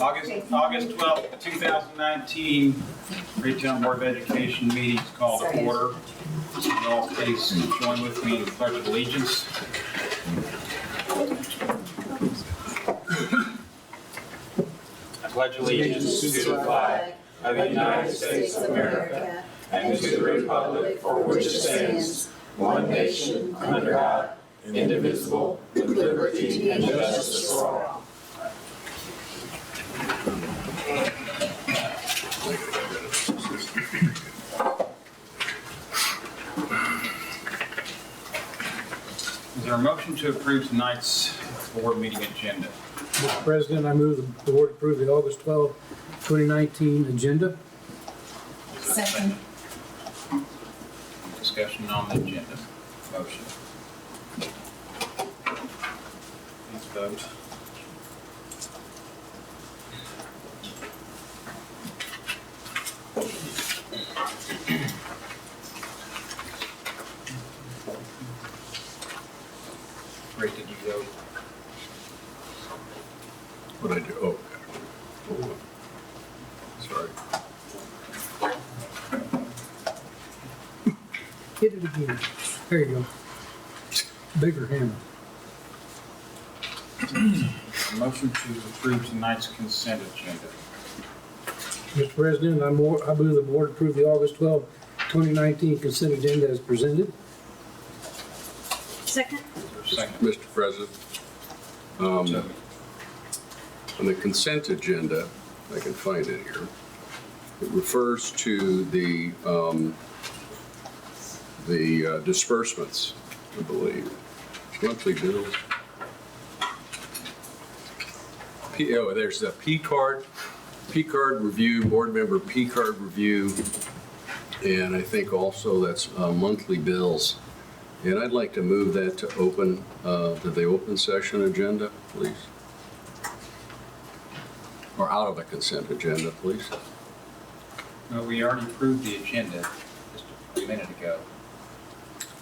August 12th, 2019, Raytown Board of Education meeting is called to order. Will you all please join with me in the Pledge of Allegiance. I pledge allegiance to the flag of the United States of America and to the republic for which it stands, one nation, under God, indivisible, with liberty and justice for all. Is there a motion to approve tonight's board meeting agenda? Mr. President, I move the board approve the August 12, 2019 agenda. Second. Discussion on the agenda. Motion. Please vote. Ray, did you vote? What I do? Oh, sorry. Hit it again. There you go. Bigger hammer. Motion to approve tonight's consent agenda. Mr. President, I move the board approve the August 12, 2019 consent agenda as presented. Second. Is there a second? Mr. President, on the consent agenda, I can find it here. It refers to the disbursements, I believe. Monthly bills. There's the P card review, board member P card review, and I think also that's monthly bills. And I'd like to move that to the open session agenda, please. Or out of the consent agenda, please. Well, we already approved the agenda just a minute ago.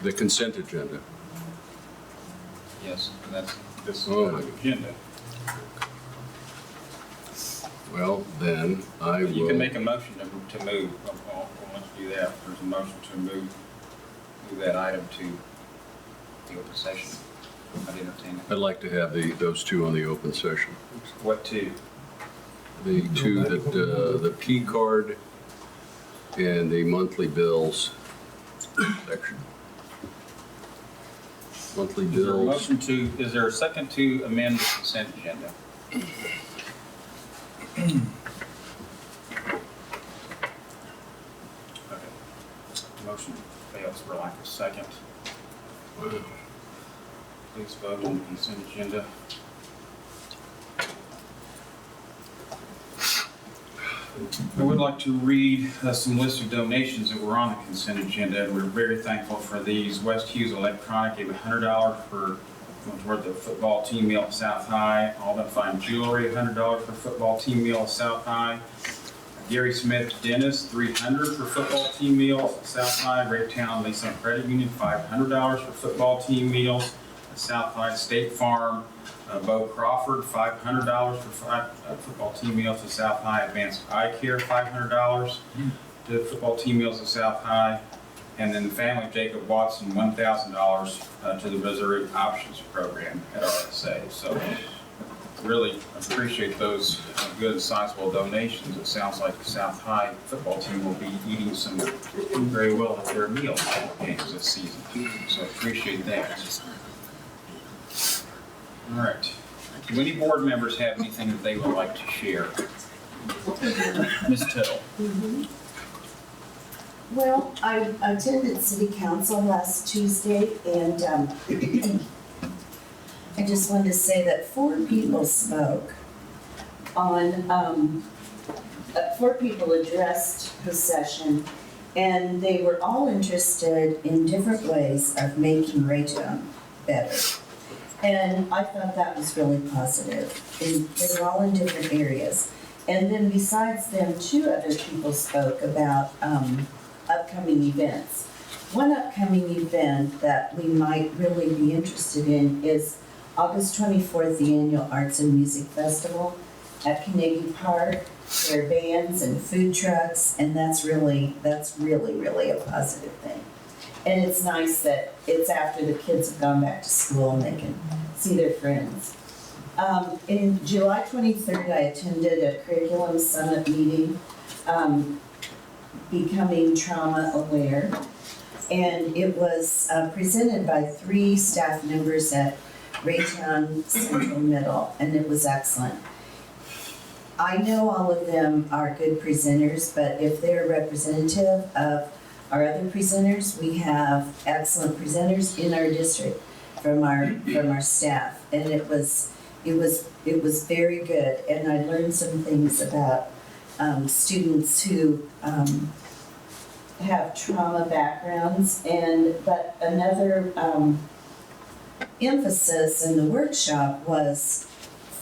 The consent agenda. Yes, and that's this agenda. Well, then I will. You can make a motion to move. Well, once you do that, there's a motion to move that item to the open session. I'd entertain it. I'd like to have those two on the open session. What two? The two that, the P card and the monthly bills section. Monthly bills. Is there a second to amend the consent agenda? Okay. Motion fails for lack of second. Please vote on the consent agenda. I would like to read some list of donations that were on the consent agenda, and we're very thankful for these. West Hughes Electronic gave $100 toward the football team meal at South High. Alden Fine Jewelry, $100 for football team meal at South High. Gary Smith Dentist, $300 for football team meals at South High. Raytown Lisa Credit Union, $500 for football team meals at South High. State Farm, Bo Crawford, $500 for football team meals at South High. Advanced Eye Care, $500 to football team meals at South High. And then the family of Jacob Watson, $1,000 to the Reserve Options Program at RSA. So really appreciate those good sizable donations. It sounds like the South High football team will be eating very well at their meal games this season. So appreciate that. All right. Do any board members have anything that they would like to share? Ms. Tittle. Well, I attended City Council last Tuesday, and I just wanted to say that 4 people spoke on, 4 people addressed the session, and they were all interested in different ways of making Raytown better. And I thought that was really positive. They were all in different areas. And then besides them, 2 other people spoke about upcoming events. One upcoming event that we might really be interested in is August 24th, the annual Arts and Music Festival. at Carnegie Park. There are bands and food trucks, and that's really a positive thing. And it's nice that it's after the kids have gone back to school and they can see their friends. In July 23rd, I attended a curriculum summit meeting, Becoming Trauma Aware. And it was presented by 3 staff members at Raytown Central Middle, and it was excellent. I know all of them are good presenters, but if they're representative of our other presenters, we have excellent presenters in our district from our staff, and it was very good. And I learned some things about students who have trauma backgrounds, but another emphasis in the workshop was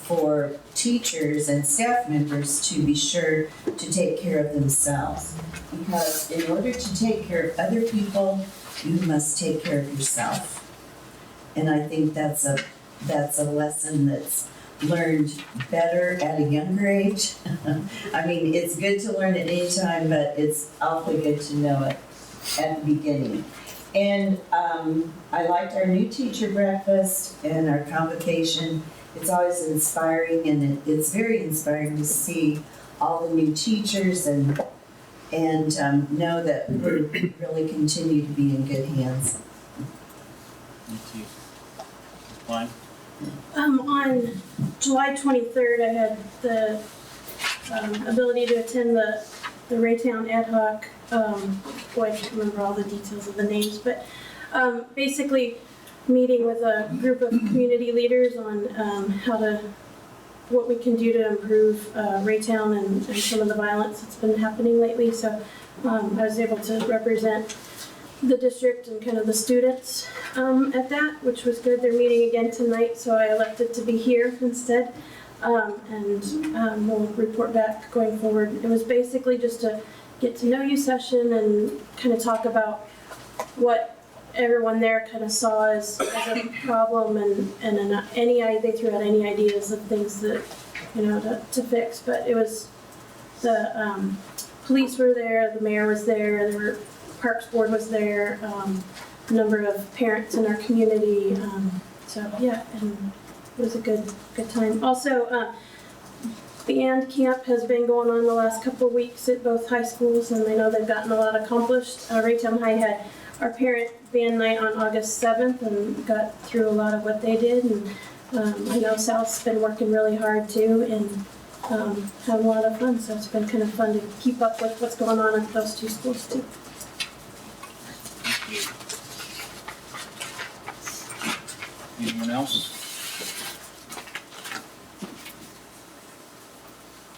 for teachers and staff members to be sure to take care of themselves. Because in order to take care of other people, you must take care of yourself. And I think that's a lesson that's learned better at a younger age. I mean, it's good to learn at any time, but it's awfully good to know it at the beginning. And I liked our new teacher breakfast and our convocation. It's always inspiring, and it's very inspiring to see all the new teachers and know that we really continue to be in good hands. Thank you. Mike? On July 23rd, I had the ability to attend the Raytown ad hoc, boy, I can't remember all the details of the names, but basically meeting with a group of community leaders on what we can do to improve Raytown and some of the violence that's been happening lately. So I was able to represent the district and kind of the students at that, which was good. They're meeting again tonight, so I elected to be here instead, and we'll report back going forward. It was basically just a get to know you session and kind of talk about what everyone there kind of saw as a problem, and they threw out any ideas of things that, to fix. But it was the police were there, the mayor was there, Parks Board was there, a number of parents in our community. So yeah, and it was a good time. Also, band camp has been going on the last couple of weeks at both high schools, and I know they've gotten a lot accomplished. Raytown High had our parent band night on August 7th and got through a lot of what they did. And I know South's been working really hard too, and having a lot of fun. So it's been kind of fun to keep up with what's going on at those 2 schools too. Anyone else?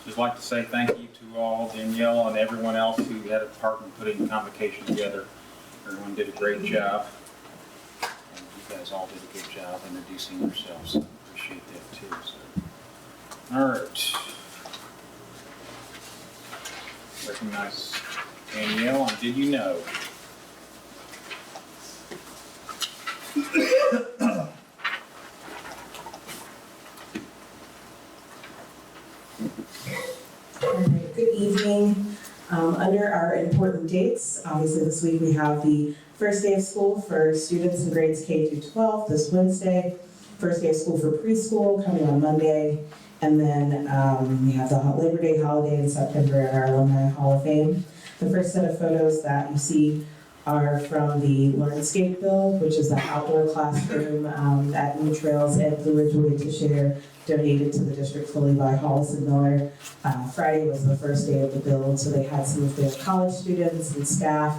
Just like to say thank you to all, Danielle and everyone else who had a part in putting the convocation together. Everyone did a great job. And you guys all did a good job introducing yourselves. So I appreciate that too. So. All right. Recognize Danielle on Did You Know? Good evening. Under our important dates, obviously this week we have the first day of school for students in grades K through 12 this Wednesday, first day of school for preschool coming on Monday, and then we have the Labor Day holiday in September at our Alumni Hall of Fame. The first set of photos that you see are from the Learnscape build, which is the outdoor classroom at New Trails and Blue Ridge Way to Share, donated to the district fully by Hollis and Miller. Friday was the first day of the build, so they had some of their college students and staff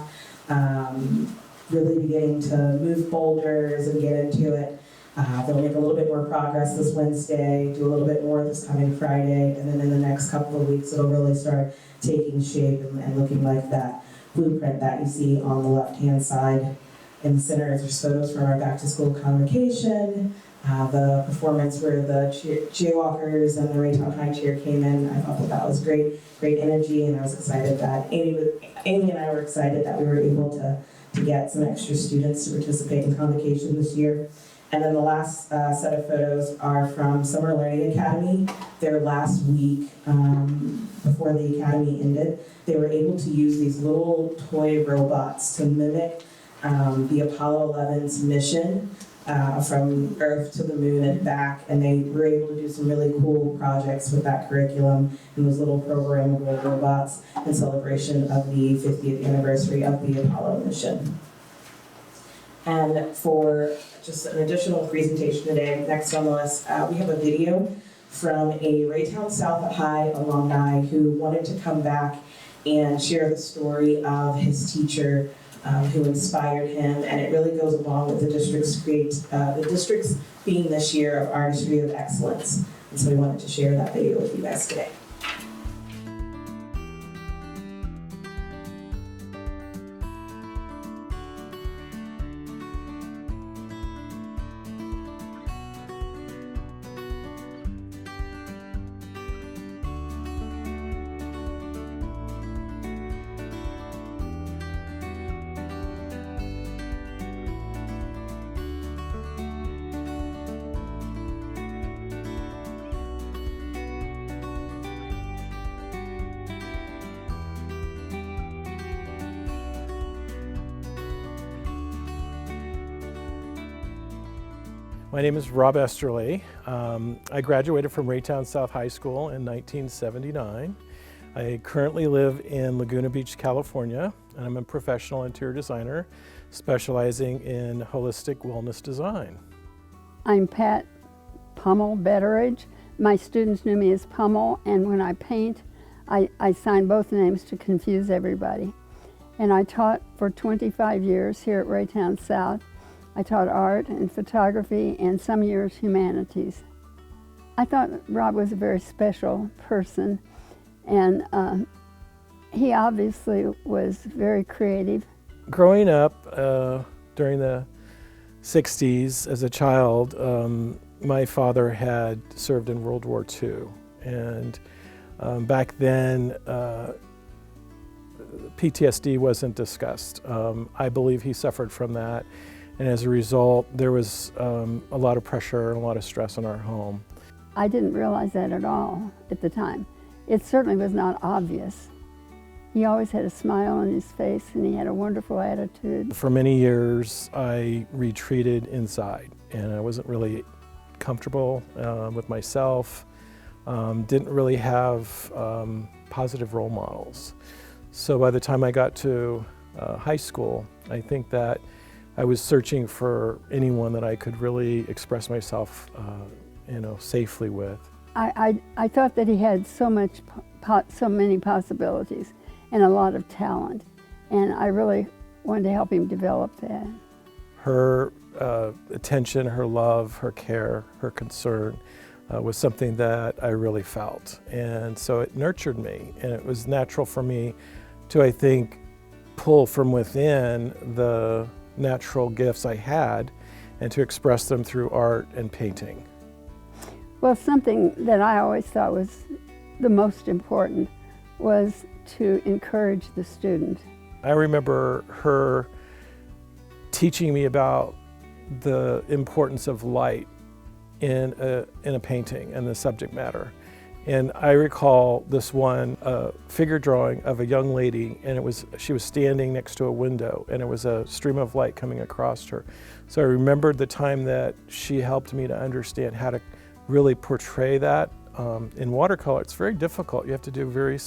really beginning to move boulders and get into it. They'll make a little bit more progress this Wednesday, do a little bit more this coming Friday, and then in the next couple of weeks it'll really start taking shape and looking like that blueprint that you see on the left-hand side. In the center is photos from our back-to-school convocation. The performance where the cheerwalkers and the Raytown High cheer came in, I thought that was great energy, and I was excited that Amy and I were excited that we were able to get some extra students to participate in convocation this year. And then the last set of photos are from Summer Learning Academy. Their last week before the academy ended, they were able to use these little toy robots to mimic the Apollo 11's mission from Earth to the moon and back, and they were able to do some really cool projects with that curriculum and those little programmable robots in celebration of the 50th anniversary of the Apollo mission. And for just an additional presentation today, next on the list, we have a video from a Raytown South High alumni who wanted to come back and share the story of his teacher who inspired him, and it really goes along with the district's theme this year of Artistry of Excellence. And so we wanted to share that video with you guys today. My name is Rob Esterly. I graduated from Raytown South High School in 1979. I currently live in Laguna Beach, California, and I'm a professional interior designer specializing in holistic wellness design. I'm Pat Pummel Betteridge. My students knew me as Pummel, and when I paint, I sign both names to confuse everybody. And I taught for 25 years here at Raytown South. I taught art and photography and some years humanities. I thought Rob was a very special person, and he obviously was very creative. Growing up during the 60s as a child, my father had served in World War II, and back then PTSD wasn't discussed. I believe he suffered from that. And as a result, there was a lot of pressure and a lot of stress in our home. I didn't realize that at all at the time. It certainly was not obvious. He always had a smile on his face, and he had a wonderful attitude. For many years, I retreated inside, and I wasn't really comfortable with myself. Didn't really have positive role models. So by the time I got to high school, I think that I was searching for anyone that I could really express myself, safely with. I thought that he had so many possibilities and a lot of talent, and I really wanted to help him develop that. Her attention, her love, her care, her concern was something that I really felt, and so it nurtured me, and it was natural for me to, I think, pull from within the natural gifts I had and to express them through art and painting. Well, something that I always thought was the most important was to encourage the student. I remember her teaching me about the importance of light in a painting and the subject matter. And I recall this one figure drawing of a young lady, and she was standing next to a window, and it was a stream of light coming across her. So I remembered the time that she helped me to understand how to really portray that. In watercolor, it's very difficult. You have to do very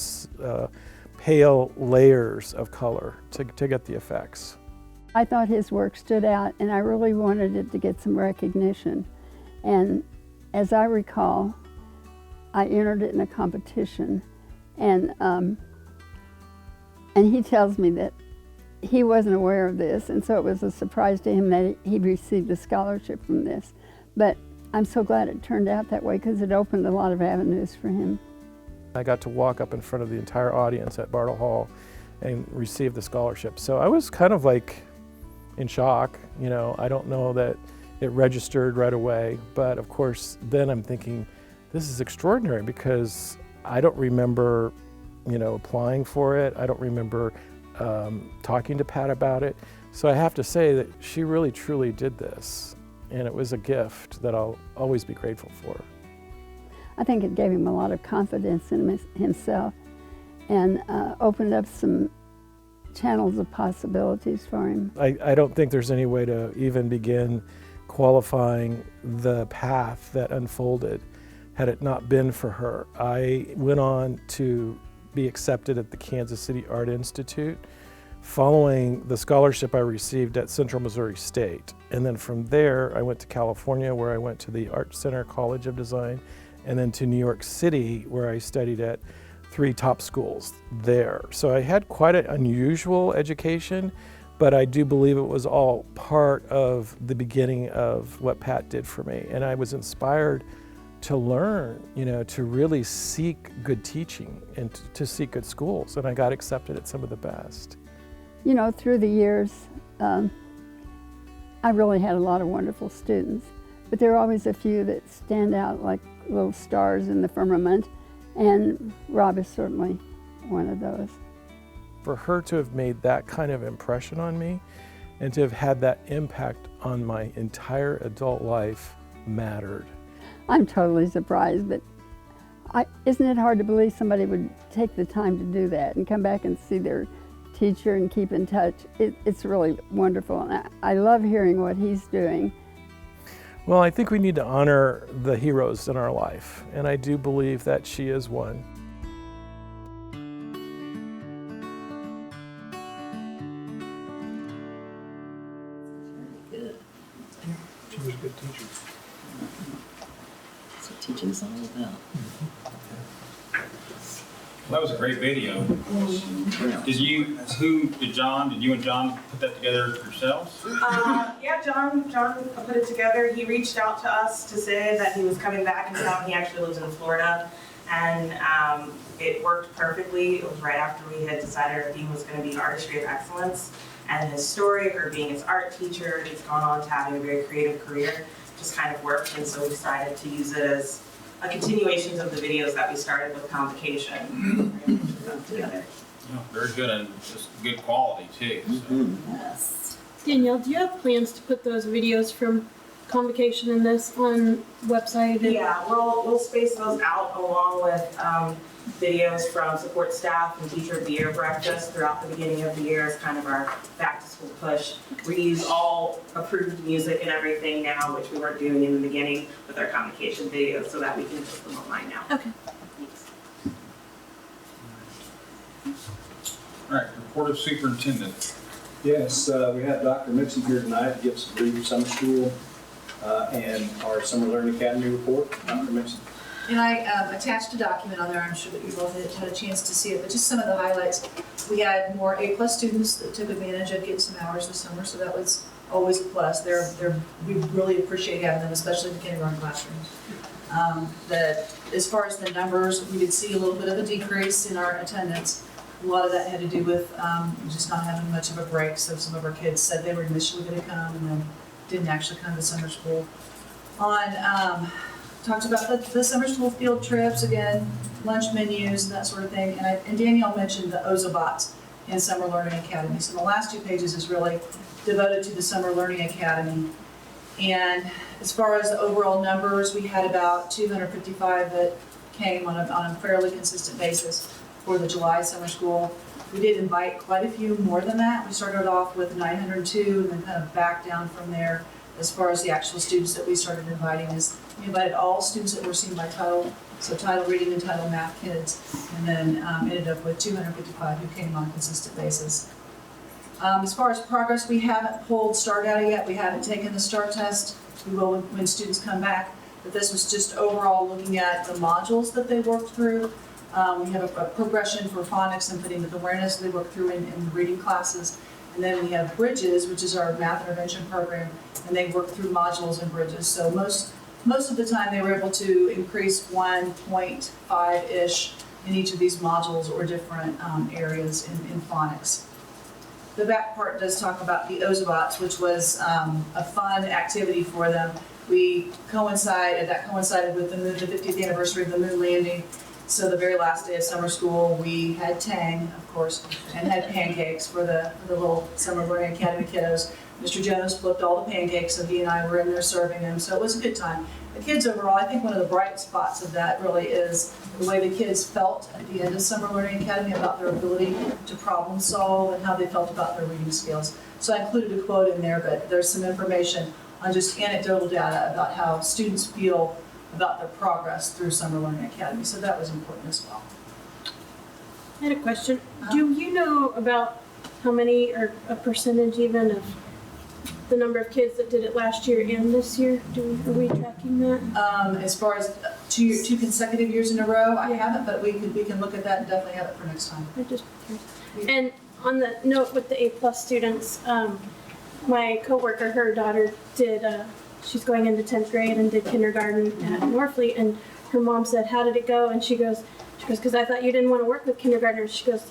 pale layers of color to get the effects. I thought his work stood out, and I really wanted it to get some recognition. And as I recall, I entered it in a competition, and he tells me that he wasn't aware of this, and so it was a surprise to him that he received a scholarship from this. But I'm so glad it turned out that way, because it opened a lot of avenues for him. I got to walk up in front of the entire audience at Bartle Hall and receive the scholarship. So I was kind of like in shock. I don't know that it registered right away, but of course then I'm thinking, this is extraordinary, because I don't remember, applying for it. I don't remember talking to Pat about it. So I have to say that she really truly did this. and it was a gift that I'll always be grateful for. I think it gave him a lot of confidence in himself and opened up some channels of possibilities for him. I don't think there's any way to even begin qualifying the path that unfolded had it not been for her. I went on to be accepted at the Kansas City Art Institute following the scholarship I received at Central Missouri State. And then from there, I went to California, where I went to the Art Center College of Design, and then to New York City, where I studied at 3 top schools there. So I had quite an unusual education, but I do believe it was all part of the beginning of what Pat did for me. And I was inspired to learn, to really seek good teaching and to seek good schools. And I got accepted at some of the best. Through the years, I really had a lot of wonderful students, but there are always a few that stand out like little stars in the firmament, and Rob is certainly one of those. For her to have made that kind of impression on me and to have had that impact on my entire adult life mattered. I'm totally surprised, but isn't it hard to believe somebody would take the time to do that and come back and see their teacher and keep in touch? It's really wonderful, and I love hearing what he's doing. Well, I think we need to honor the heroes in our life, and I do believe that she is one. Good. She was a good teacher. That's what teaching's all about. That was a great video. Did you and John put that together yourselves? Yeah, John put it together. He reached out to us to say that he was coming back in town. He actually lives in Florida, and it worked perfectly. It was right after we had decided our theme was going to be Artistry of Excellence, and his story, her being his art teacher, he's gone on to having a very creative career, just kind of worked, and so we decided to use it as a continuation of the videos that we started with Convocation. Together. Oh, very good, and just good quality too. So. Yes. Danielle, do you have plans to put those videos from Convocation and this on website? Yeah, we'll space those out along with videos from support staff and teacher of the year breakfast throughout the beginning of the year as kind of our back to school push. We use all approved music and everything now, which we weren't doing in the beginning with our Convocation videos, so that we can put them online now. Okay. Thanks. All right, report of superintendent. Yes, we have Dr. Mixon here tonight to give us a brief summer school and our Summer Learning Academy report. Dr. Mixon. And I attached a document on there. I'm sure that you've all had a chance to see it, but just some of the highlights. We had more A+ students that took advantage of getting some hours this summer, so that was always a plus. We really appreciate having them, especially in the kindergarten classrooms. As far as the numbers, we did see a little bit of a decrease in our attendance. A lot of that had to do with just not having much of a break, so some of our kids said they were initially going to come and then didn't actually come to summer school. Talked about the summer school field trips, again, lunch menus and that sort of thing. And Danielle mentioned the OZABOTs in Summer Learning Academy. So the last 2 pages is really devoted to the Summer Learning Academy. And as far as the overall numbers, we had about 255 that came on a fairly consistent basis for the July summer school. We did invite quite a few more than that. We started off with 902 and then kind of backed down from there. As far as the actual students that we started inviting, is we invited all students that were seen by title, so title reading and title math kids, and then ended up with 255 who came on a consistent basis. As far as progress, we haven't pulled STAR data yet. We haven't taken the STAR test. We will when students come back, but this was just overall looking at the modules that they worked through. We have a progression for phonics and phonemic awareness they work through in the reading classes. And then we have Bridges, which is our math intervention program, and they work through modules and Bridges. So most of the time they were able to increase 1.5-ish in each of these modules or different areas in phonics. The back part does talk about the OZABOTs, which was a fun activity for them. That coincided with the 50th anniversary of the moon landing. So the very last day of summer school, we had Tang, of course, and had pancakes for the little Summer Learning Academy kiddos. Mr. Jones flipped all the pancakes, so he and I were in there serving them, so it was a good time. The kids overall, I think one of the bright spots of that really is the way the kids felt at the end of Summer Learning Academy about their ability to problem solve and how they felt about their reading skills. So I included a quote in there, but there's some information on just anecdotal data about how students feel about their progress through Summer Learning Academy, so that was important as well. I had a question. Do you know about how many, or a percentage even, of the number of kids that did it last year and this year? Are we tracking that? As far as two consecutive years in a row, I haven't, but we can look at that and definitely have it for next time. I just, and on the note with the A+ students, my coworker, her daughter did, she's going into 10th grade and did kindergarten at Norfleet, and her mom said, "How did it go?" And she goes, "Because I thought you didn't want to work with kindergartners." She goes,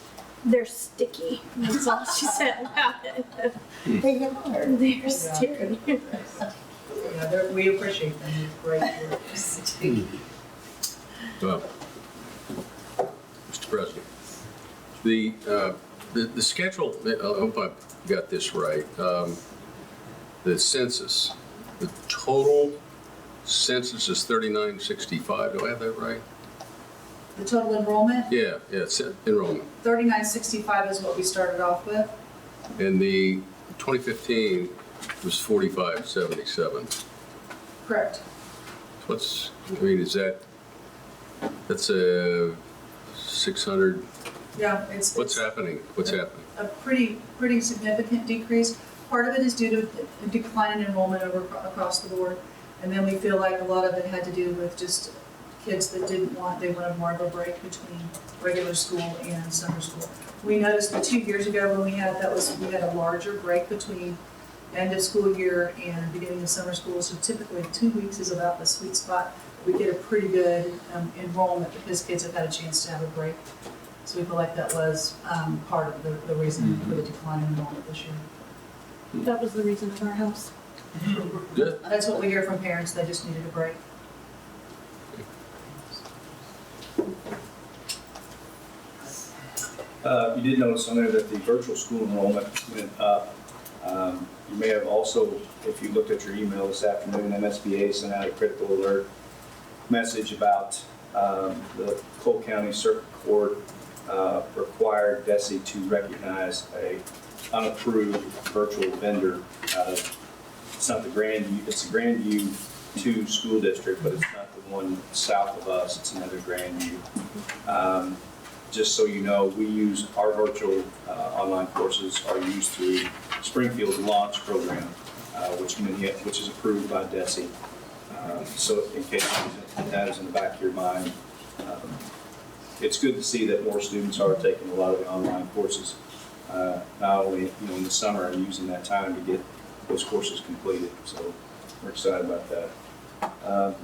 "They're sticky." And that's all she said about it. They are. They're sticky. Yeah, we appreciate them. Great work. Mr. President, the schedule, I hope I got this right. The census, the total census is 3965. Do I have that right? The total enrollment, Yeah, it's enrollment. 3965 is what we started off with. And the 2015 was 4577. Correct. That's a 600, Yeah, what's it's happening? What's happening? a pretty significant decrease. Part of it is due to a decline in enrollment across the board. And then we feel like a lot of it had to do with just kids that they wanted more of a break between regular school and summer school. We noticed that 2 years ago when we had a larger break between end of school year and beginning of summer school. So typically 2 weeks is about the sweet spot. We get a pretty good enrollment because kids have had a chance to have a break. So we feel like that was part of the reason for the decline in enrollment this year. That was the reason of our house. Good. That's what we hear from parents, they just needed a break. You did notice on there that the virtual school enrollment went up. You may have also, if you looked at your email this afternoon, MSBA sent out a critical alert message about the Cole County Circuit Court required DESE to recognize a unapproved virtual vendor. It's not the Grandview, it's the Grandview 2 school district, but it's not the one south of us, it's another Grandview. Just so you know, we use our virtual online courses are used through Springfield's launch program, which is approved by DESE. So in case that is in the back of your mind, it's good to see that more students are taking a lot of the online courses, not only in the summer and using that time to get those courses completed. So we're excited about that.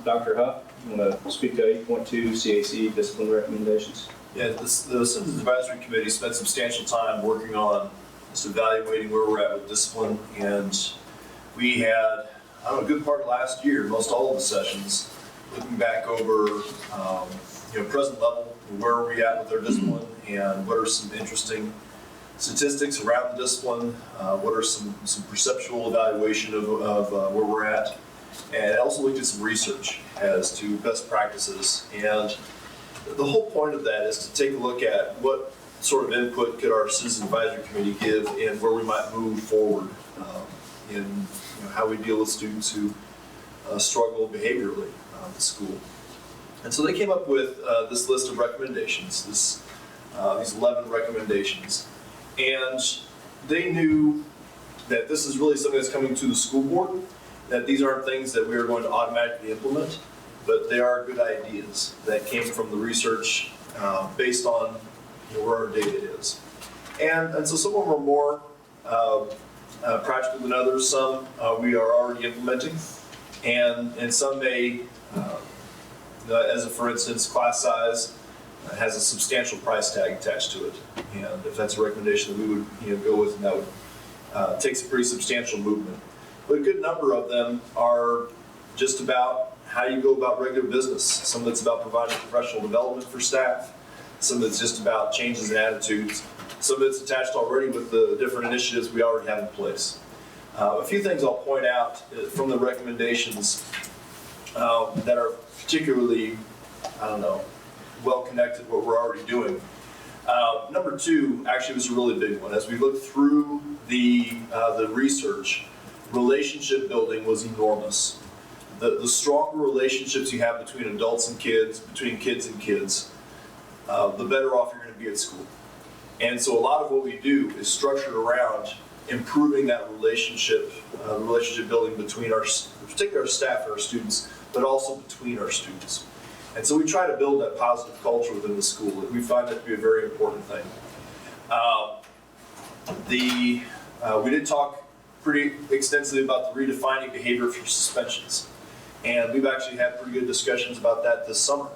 Dr. Huff, you want to speak to 8.2 CAC discipline recommendations? Yeah, the Citizens Advisory Committee spent substantial time working on just evaluating where we're at with discipline, and we had, a good part of last year, most all of the sessions, looking back over, present level, where are we at with our discipline, and what are some interesting statistics around the discipline, what are some perceptual evaluation of where we're at, and also looked at some research as to best practices. And the whole point of that is to take a look at what sort of input could our Citizen Advisory Committee give and where we might move forward in how we deal with students who struggle behaviorally at school. And so they came up with this list of recommendations, these 11 recommendations. And they knew that this is really something that's coming to the school board, that these aren't things that we are going to automatically implement, but they are good ideas that came from the research based on where our data is. And so some of them are more practical than others. Some we are already implementing, and some may, as a for instance, class size has a substantial price tag attached to it. And if that's a recommendation that we would go with, and that would take some pretty substantial movement. But a good number of them are just about how you go about regular business. Some of it's about providing professional development for staff. Some of it's just about changes in attitudes. Some of it's attached already with the different initiatives we already have in place. A few things I'll point out from the recommendations that are particularly, well connected to what we're already doing. Number 2 actually was a really big one. As we looked through the research, relationship building was enormous. The stronger relationships you have between adults and kids, between kids and kids, the better off you're going to be at school. And so a lot of what we do is structured around improving that relationship building between particularly our staff and our students, but also between our students. And so we try to build that positive culture within the school. We find that to be a very important thing. We did talk pretty extensively about the redefining behavior for suspensions. And we've actually had pretty good discussions about that this summer,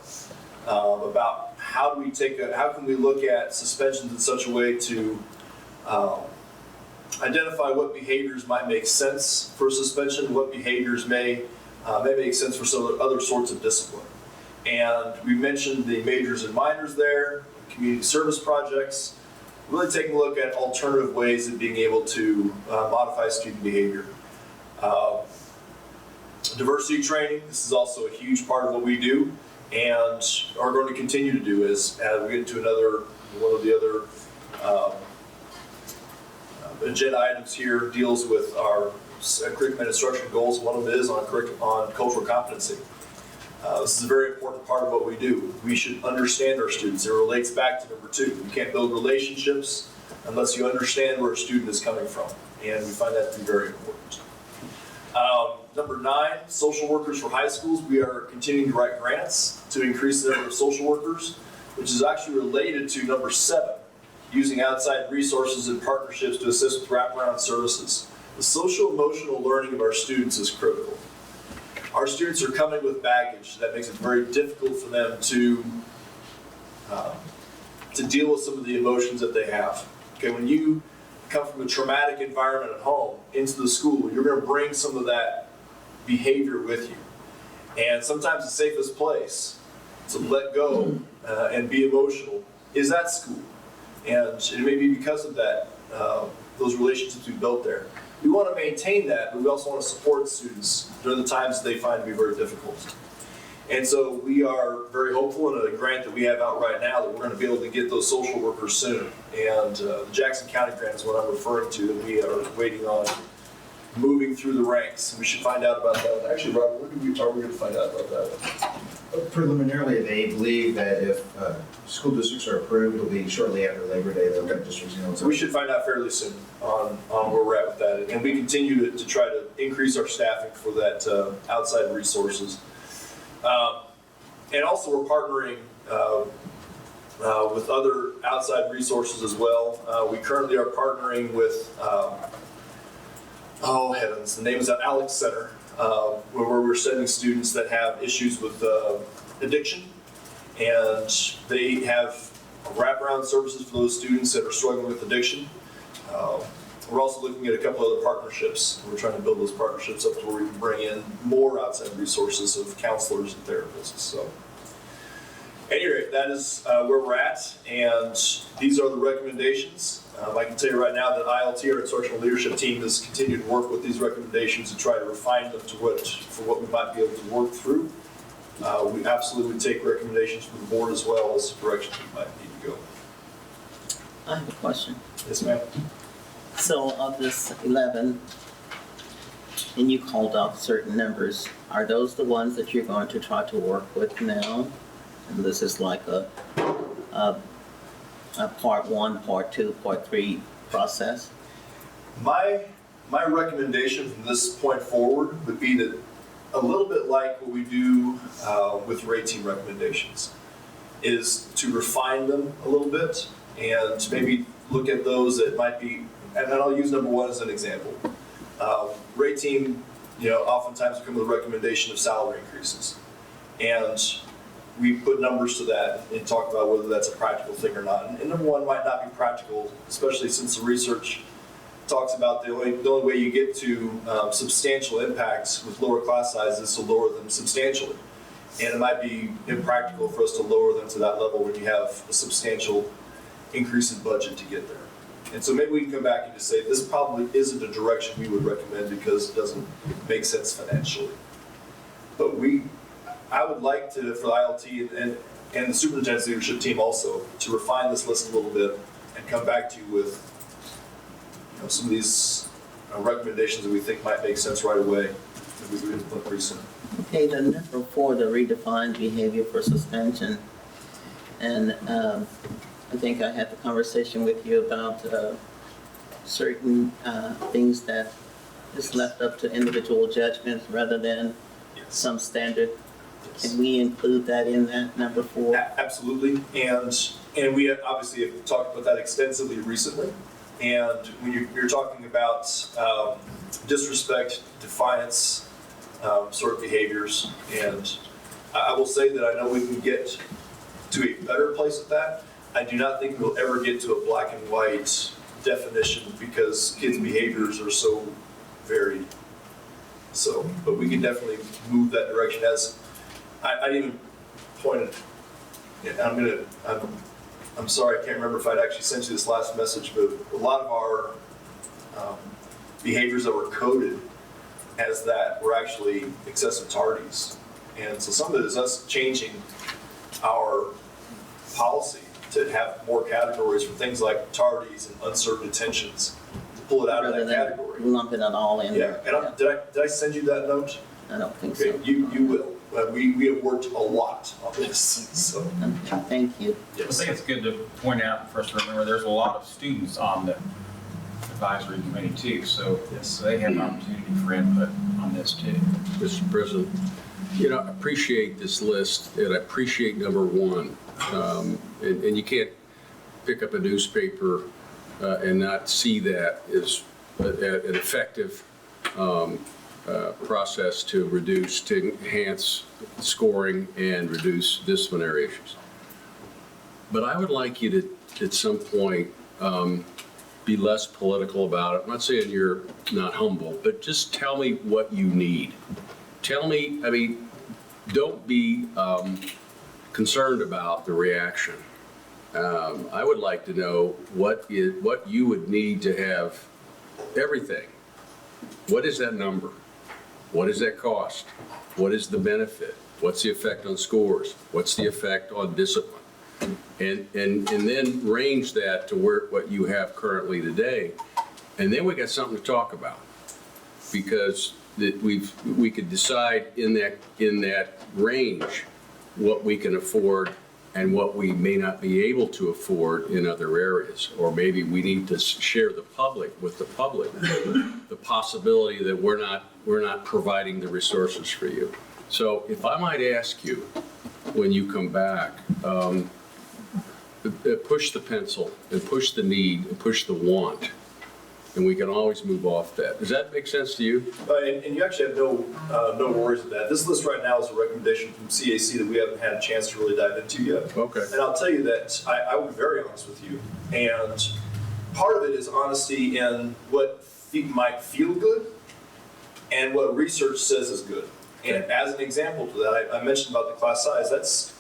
about how can we look at suspensions in such a way to identify what behaviors might make sense for suspension, what behaviors may make sense for some other sorts of discipline. And we mentioned the majors and minors there, community service projects, really taking a look at alternative ways of being able to modify student behavior. Diversity training, this is also a huge part of what we do and are going to continue to do as we get into one of the other agenda items here deals with our curriculum and instruction goals. One of them is on cultural competency. This is a very important part of what we do. We should understand our students. It relates back to number 2. You can't build relationships unless you understand where a student is coming from, and we find that to be very important. Number 9, social workers for high schools. We are continuing to write grants to increase the number of social workers, which is actually related to number 7, using outside resources and partnerships to assist with wraparound services. The social emotional learning of our students is critical. Our students are coming with baggage that makes it very difficult for them to deal with some of the emotions that they have. Okay, when you come from a traumatic environment at home into the school, you're going to bring some of that behavior with you. And sometimes the safest place to let go and be emotional is at school. And it may be because of that, those relationships we built there. We want to maintain that, but we also want to support students during the times they find to be very difficult. And so we are very hopeful in a grant that we have out right now that we're going to be able to get those social workers soon. And the Jackson County grant is what I'm referring to, and we are waiting on moving through the ranks. We should find out about that one. Actually, Robert, when are we going to find out about that one? Preliminarily, they believe that if school districts are approved, it'll be shortly after Labor Day. They'll get districts. So we should find out fairly soon on where we're at with that. And we continue to try to increase our staffing for that outside resources. And also we're partnering with other outside resources as well. We currently are partnering with, oh heavens, the name is Alex Center, where we're sending students that have issues with addiction, and they have wraparound services for those students that are struggling with addiction. We're also looking at a couple other partnerships. We're trying to build those partnerships up to where we can bring in more outside resources of counselors and therapists. So, at any rate, that is where we're at, and these are the recommendations. I can tell you right now that ILT, our instructional leadership team, has continued to work with these recommendations to try to refine them to what we might be able to work through. We absolutely take recommendations from the board as well as directions we might need to go. I have a question. Yes, ma'am. So of this 11, and you called out certain numbers, are those the ones that you're going to try to work with now? And this is like a part 1, part 2, part 3 process? My recommendation from this point forward would be that a little bit like what we do with rate team recommendations is to refine them a little bit and maybe look at those that might be, and I'll use number 1 as an example. Rate team, oftentimes come with a recommendation of salary increases. And we put numbers to that and talk about whether that's a practical thing or not. And number 1 might not be practical, especially since the research talks about the only way you get to substantial impacts with lower class sizes is to lower them substantially. And it might be impractical for us to lower them to that level when you have a substantial increase in budget to get there. And so maybe we can come back and just say, this probably isn't a direction we would recommend because it doesn't make sense financially. But I would like to, for the ILT and the superintendent's leadership team also, to refine this list a little bit and come back to you with some of these recommendations that we think might make sense right away that we would implement pretty soon. Okay, the number 4, the redefined behavior for suspension. And I think I had the conversation with you about certain things that is left up to individual judgment rather than some standard. Can we include that in that number 4? Absolutely, and we obviously have talked about that extensively recently. And when you're talking about disrespect, defiance, sort of behaviors, and I will say that I know we can get to a better place with that. I do not think we'll ever get to a black and white definition because kids' behaviors are so varied. So, but we can definitely move that direction. As I even pointed, and I'm sorry, I can't remember if I'd actually sent you this last message, but a lot of our behaviors that were coded as that were actually excessive tardies. And so some of it is us changing our policy to have more categories for things like tardies and unserved detentions, to pull it out of that category. Lumping it all in there. And did I send you that note? I don't think Okay, so. you will. We have worked a lot on this, so. Thank you. I think it's good to point out, for us to remember, there's a lot of students on the advisory committee too, so they have an opportunity for input on this too. Mr. President, I appreciate this list, and I appreciate number 1. And you can't pick up a newspaper and not see that as an effective process to enhance scoring and reduce disciplinary issues. But I would like you to, at some point, be less political about it. I'm not saying you're not humble, but just tell me what you need. Tell me, don't be concerned about the reaction. I would like to know what you would need to have everything. What is that number? What does that cost? What is the benefit? What's the effect on scores? What's the effect on discipline? And then range that to what you have currently today. And then we got something to talk about. Because we could decide in that range what we can afford and what we may not be able to afford in other areas. Or maybe we need to share with the public, the possibility that we're not providing the resources for you. So if I might ask you, when you come back, push the pencil and push the need and push the want, and we can always move off that. Does that make sense to you? And you actually have no worries with that. This list right now is a recommendation from CAC that we haven't had a chance to really dive into yet. Okay. And I'll tell you that I will be very honest with you. And part of it is honesty in what might feel good and what research says is good. And as an example to that, I mentioned about the class size. That's,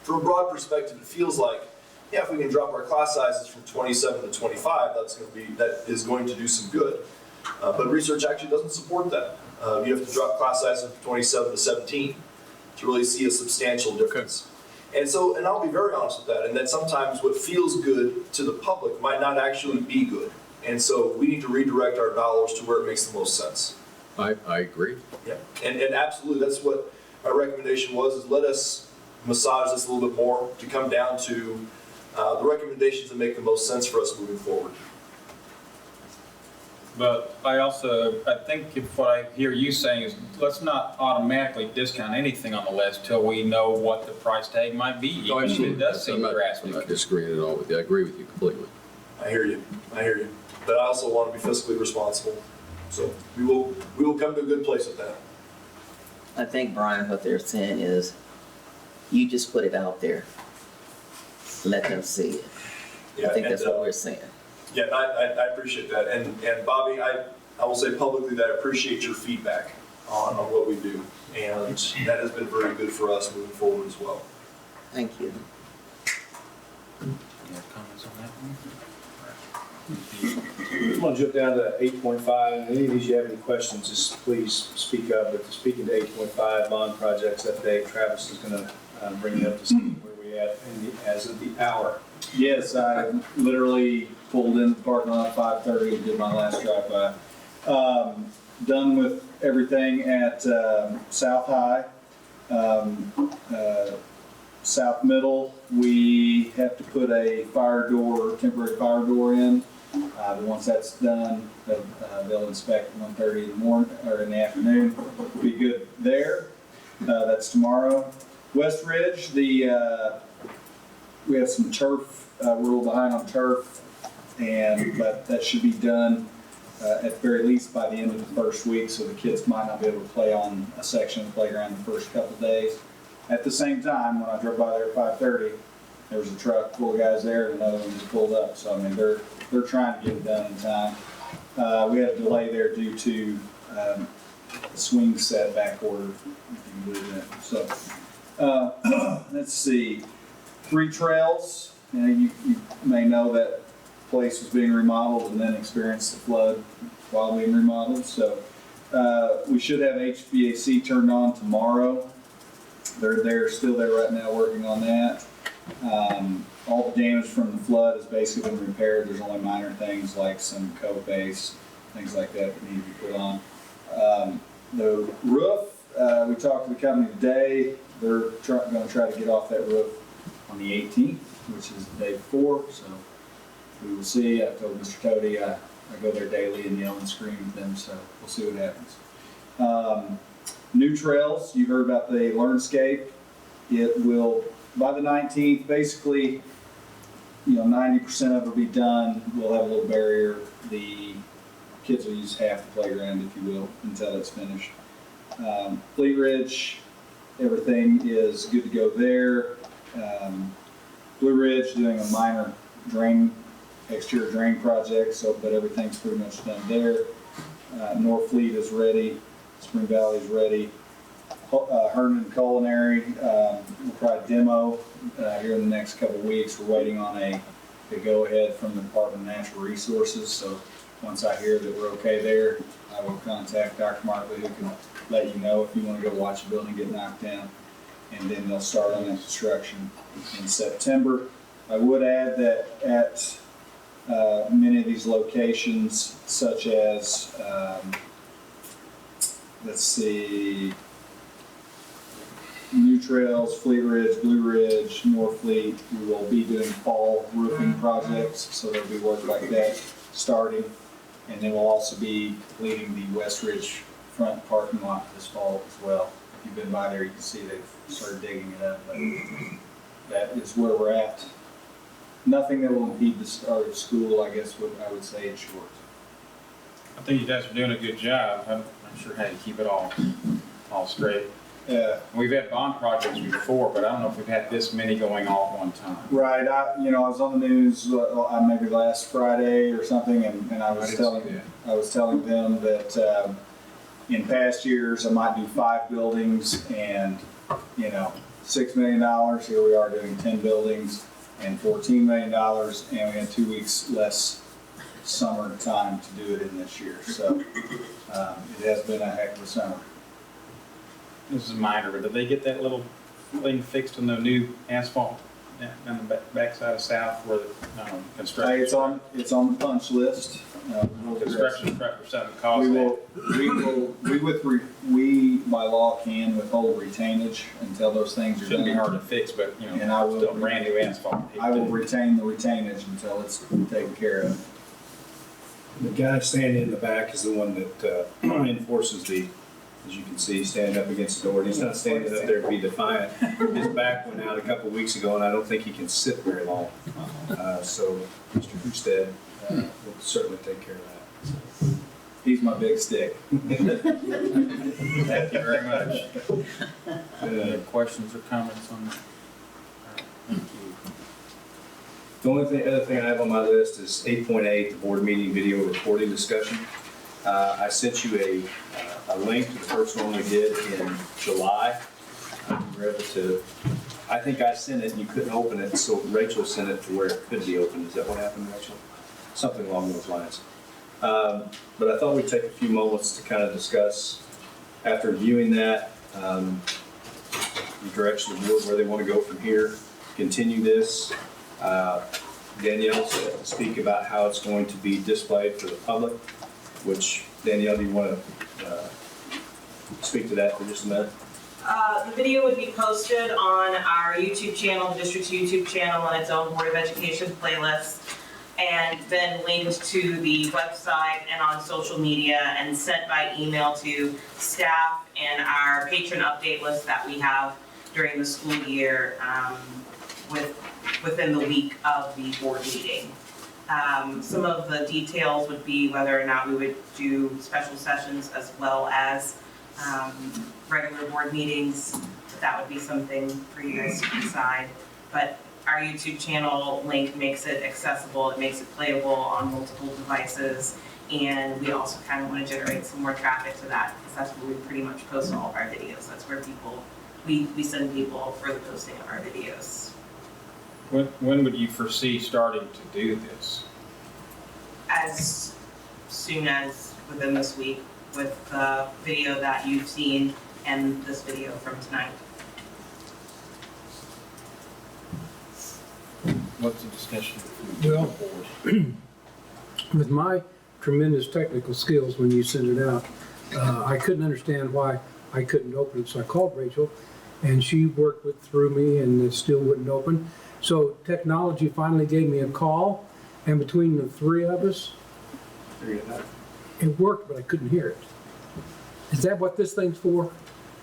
from a broad perspective, it feels like, if we can drop our class sizes from 27 to 25, that is going to do some good. But research actually doesn't support that. You have to drop class sizes from 27 to 17 to really see a substantial difference. Okay. And I'll be very honest with that, and that sometimes what feels good to the public might not actually be good. And so we need to redirect our dollars to where it makes the most sense. I agree. Yeah, and absolutely, that's what our recommendation was, is let us massage this a little bit more to come down to the recommendations that make the most sense for us moving forward. But I think if what I hear you saying is, let's not automatically discount anything on the list till we know what the price tag might be, even if it does seem drastic. I'm not disagreeing at all with you. I agree with you completely. I hear you. But I also want to be fiscally responsible. So we will come to a good place with that. I think, Brian, what they're saying is, you just put it out there. Let them see it. Yeah, I think that's what we're saying. Yeah, I appreciate that. And Bobby, I will say publicly that I appreciate your feedback on what we do. And that has been very good for us moving forward as well. Thank you. Any other comments on that one? I'm gonna jump down to 8.5. Any of these you have any questions, just please speak up. But speaking to 8.5, bond projects update, Travis is gonna bring you up to speed where we at as of the hour. Yes, I literally pulled in the parking lot at 5:30 and did my last drive-by. Done with everything at South High. South Middle, we have to put a temporary fire door in. Once that's done, they'll inspect at 1:30 in the morning or in the afternoon. Be good there. That's tomorrow. West Ridge, we have some turf. We're a little behind on turf, but that should be done at the very least by the end of the first week, so the kids might not be able to play on a section of the playground the first couple of days. At the same time, when I drove by there at 5:30, there was a truck full of guys there, and another one just pulled up. So I mean, they're trying to get it done in time. We had a delay there due to a swing set back order, if you can believe that. So let's see, 3 trails. You may know that place was being remodeled and then experienced the flood while being remodeled. So we should have HVAC turned on tomorrow. They're still there right now working on that. All the damage from the flood has basically been repaired. There's only minor things like some coat base, things like that need to be put on. The roof, we talked to the company today. They're going to try to get off that roof on the 18th, which is the day before. So we will see. I told Mr. Cody I go there daily and yell and scream at them, so we'll see what happens. New trails, you heard about the Learnscape. It will, by the 19th, basically, 90% of it will be done. We'll have a little barrier. The kids will use half the playground, if you will, until it's finished. Fleet Ridge, everything is good to go there. Blue Ridge doing a minor exterior drain project, but everything's pretty much done there. North Fleet is ready. Spring Valley is ready. Herndon Culinary, we'll probably demo here in the next couple of weeks. We're waiting on a go-ahead from the Department of Natural Resources. So once I hear that we're okay there, I will contact Dr. Martley, who can let you know if you want to go watch a building get knocked down. And then they'll start on that construction in September. I would add that at many of these locations, such as let's see, New Trails, Fleet Ridge, Blue Ridge, North Fleet, we will be doing fall roofing projects, so there'll be work like that starting. And then we'll also be completing the West Ridge front parking lot this fall as well. If you've been by there, you can see they've started digging it up, but that is where we're at. Nothing that will impede the start of school, I guess I would say in short. I think you guys are doing a good job. I'm not sure how you keep it all straight. Yeah. We've had bond projects before, but I don't know if we've had this many going all at one time. Right. I was on the news maybe last Friday or something, and I was telling them that in past years I might do 5 buildings and $6 million. Here we are doing 10 buildings and $14 million, and we had 2 weeks less summer time to do it in this year. So it has been a heck of a summer. This is minor, but did they get that little thing fixed in the new asphalt on the backside of South where the construction? It's on the punch list. Construction truck or something caused we by law can withhold retainage until those things are done. Shouldn't be hard to fix, but and I will still brand new asphalt. I will retain the retainage until it's taken care of. The guy standing in the back is the one that enforces as you can see, standing up against the door. He's not standing up there to be defiant. His back went out a couple of weeks ago, and I don't think he can sit very long. So Mr. Husted will certainly take care of that. He's my big stick. Thank you very much. Any questions or comments on that? Thank you. The other thing I have on my list is 8.8, the board meeting video recording discussion. I sent you a link to the first one we did in July. We were able to, I think I sent it and you couldn't open it, so Rachel sent it to where it could be opened. Is that what happened, Rachel? Something along those lines. But I thought we'd take a few moments to kind of discuss, after viewing that, the direction of the board, where they want to go from here, continue this. Danielle's to speak about how it's going to be displayed for the public, which, Danielle, do you want to speak to that for just a minute? The video would be posted on our YouTube channel, the district's YouTube channel, on its own Board of Education playlist, and then linked to the website and on social media and sent by email to staff and our patron update list that we have during the school year within the week of the board meeting. Some of the details would be whether or not we would do special sessions as well as regular board meetings. But that would be something for you guys to decide. But our YouTube channel link makes it accessible, it makes it playable on multiple devices, and we also kind of want to generate some more traffic to that because that's where we pretty much post all of our videos. That's where we send people for the posting of our videos. When would you foresee starting to do this? As soon as within this week with the video that you've seen and this video from tonight. What's the discussion? Well, with my tremendous technical skills when you sent it out, I couldn't understand why I couldn't open it, so I called Rachel, and she worked through me, and it still wouldn't open. So technology finally gave me a call, and between the three of us, it worked, but I couldn't hear it. Is that what this thing's for?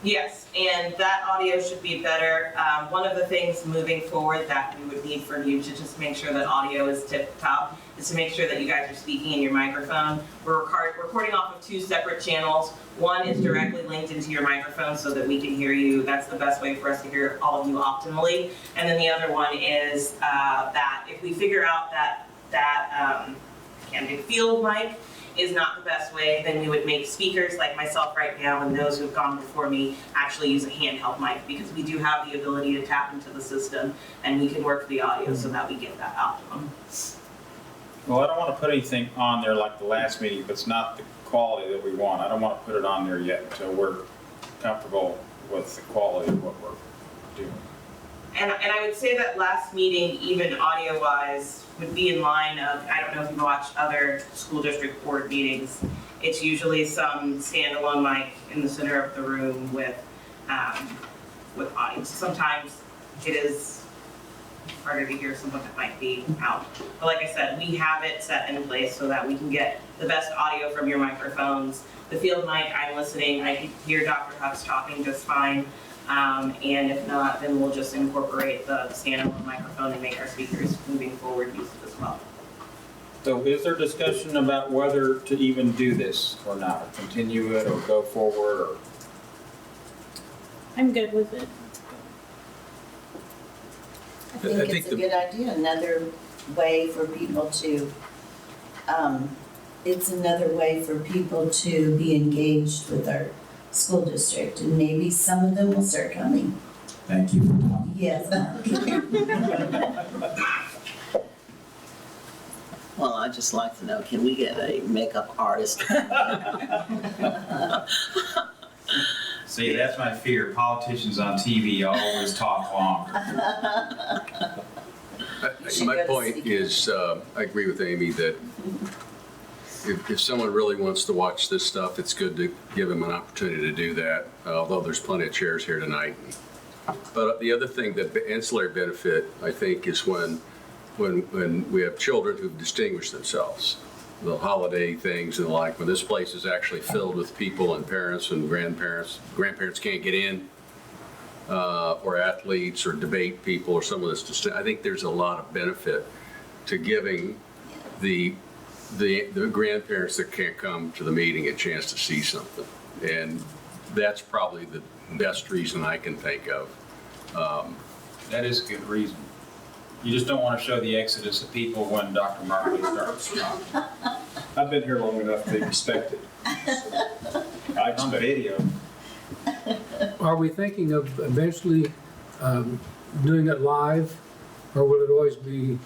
Yes, and that audio should be better. One of the things moving forward that we would need from you to just make sure that audio is tip-top is to make sure that you guys are speaking in your microphone. We're recording off of 2 separate channels. One is directly linked into your microphone so that we can hear you. That's the best way for us to hear all of you optimally. And then the other one is that if we figure out that field mic is not the best way, then we would make speakers like myself right now and those who have gone before me actually use a handheld mic, because we do have the ability to tap into the system and we can work the audio so that we get that optimum. Well, I don't want to put anything on there like the last meeting if it's not the quality that we want. I don't want to put it on there yet until we're comfortable with the quality of what we're doing. And I would say that last meeting, even audio-wise, would be in line of, I don't know if you've watched other school district board meetings, it's usually some standalone mic in the center of the room with audio. Sometimes it is harder to hear someone that might be out. But like I said, we have it set in place so that we can get the best audio from your microphones. The field mic, I'm listening, I can hear Dr. Huck's talking just fine. And if not, then we'll just incorporate the standalone microphone and make our speakers moving forward use it as well. So is there discussion about whether to even do this or not, or continue it or go forward? Or? I'm good with it. I think it's a good idea, another way for people to, it's another way for people to be engaged with our school district, and maybe some of them will start coming. Thank you. Yes. Well, I'd just like to know, can we get a makeup artist? See, that's my fear. Politicians on TV always talk longer. My point is, I agree with Amy that if someone really wants to watch this stuff, it's good to give them an opportunity to do that, although there's plenty of chairs here tonight. But the other thing, the ancillary benefit, I think, is when we have children who've distinguished themselves, the holiday things and the like, when this place is actually filled with people and parents and grandparents can't get in, or athletes or debate people or some of this. I think there's a lot of benefit to giving the grandparents that can't come to the meeting a chance to see something. And that's probably the best reason I can think of. That is a good reason. You just don't want to show the exodus of people when Dr. Markley starts talking. I've been here long enough to expect it. So, I On expect it. video. Are we thinking of eventually doing it live? Or will it always be,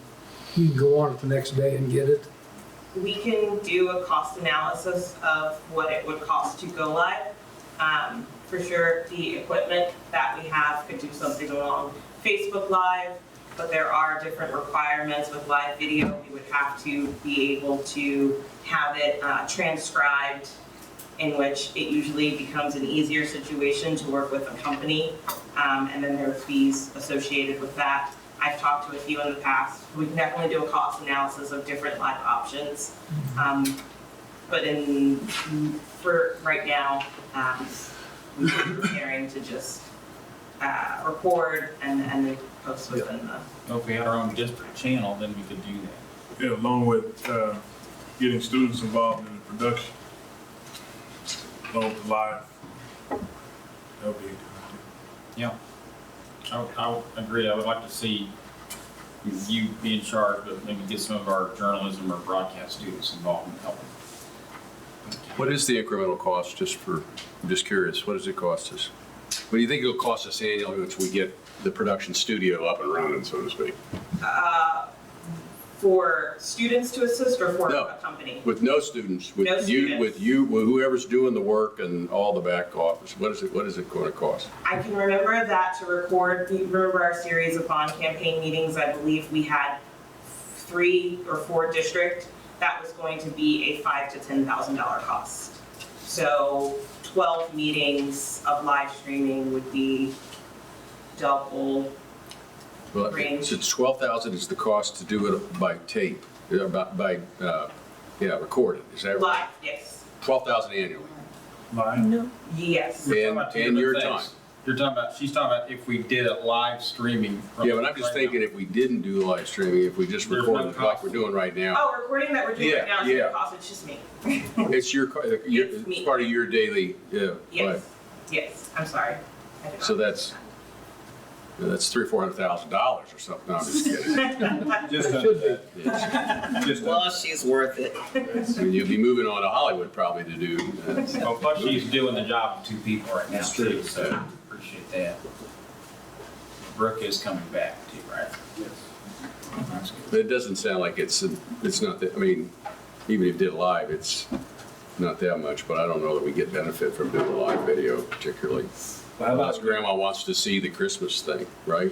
you can go on it the next day and get it? We can do a cost analysis of what it would cost to go live. For sure, the equipment that we have could do something along Facebook Live, but there are different requirements with live video. We would have to be able to have it transcribed, in which it usually becomes an easier situation to work with a company, and then there are fees associated with that. I've talked to a few in the past. We can definitely do a cost analysis of different live options. But for right now, we're preparing to just record and then post within the. Well, if we had our own district channel, then we could do that. Yeah, along with getting students involved in the production, along with the live. That would be a good Yeah. I would agree. I would like to see you be in charge, but maybe get some of our journalism or broadcast students involved in helping. What is the incremental cost, I'm just curious, what does it cost us? What do you think it'll cost us annually once we get the production studio up and running, so to speak? For students to assist or for No. a company? With no students, No with you, students. with whoever's doing the work and all the back office, what is it going to cost? I can remember that to record, remember our series of bond campaign meetings, I believe we had 3 or 4 districts. That was going to be a $5,000 to $10,000 cost. So 12 meetings of live streaming would be double. Well, Range. so it's 12,000 is the cost to do it by tape, recorded, is that right? Live, yes. 12,000 annually, Live. No. Yes. We're talking about two and your different time. things. She's talking about if we did it live streaming. from Yeah, but I'm just right thinking now. if we didn't do live streaming, if we just There's no recorded it like cost. we're doing right now, Oh, recording that we're doing right now is Yeah, gonna yeah. cost, it's just me. it's It's me. it's part of your daily, right. Yes, yes, I'm sorry. I did So not- that's $300,000 or $400,000 or something. No, I'm just kidding. Just It under should be. that. Yes. Just Well, under she's worth it. I mean, you'll be moving on to Hollywood probably to do. Well, plus she's doing the job of 2 people right now That's true. too, so appreciate that. Brooke is coming back too, right? Yes. That's good. But it doesn't sound like it's not that, I mean, even if you did live, it's not that much, but I don't know that we get benefit from doing a live video particularly. Well, how Unless about, grandma wants to see the Christmas thing, right?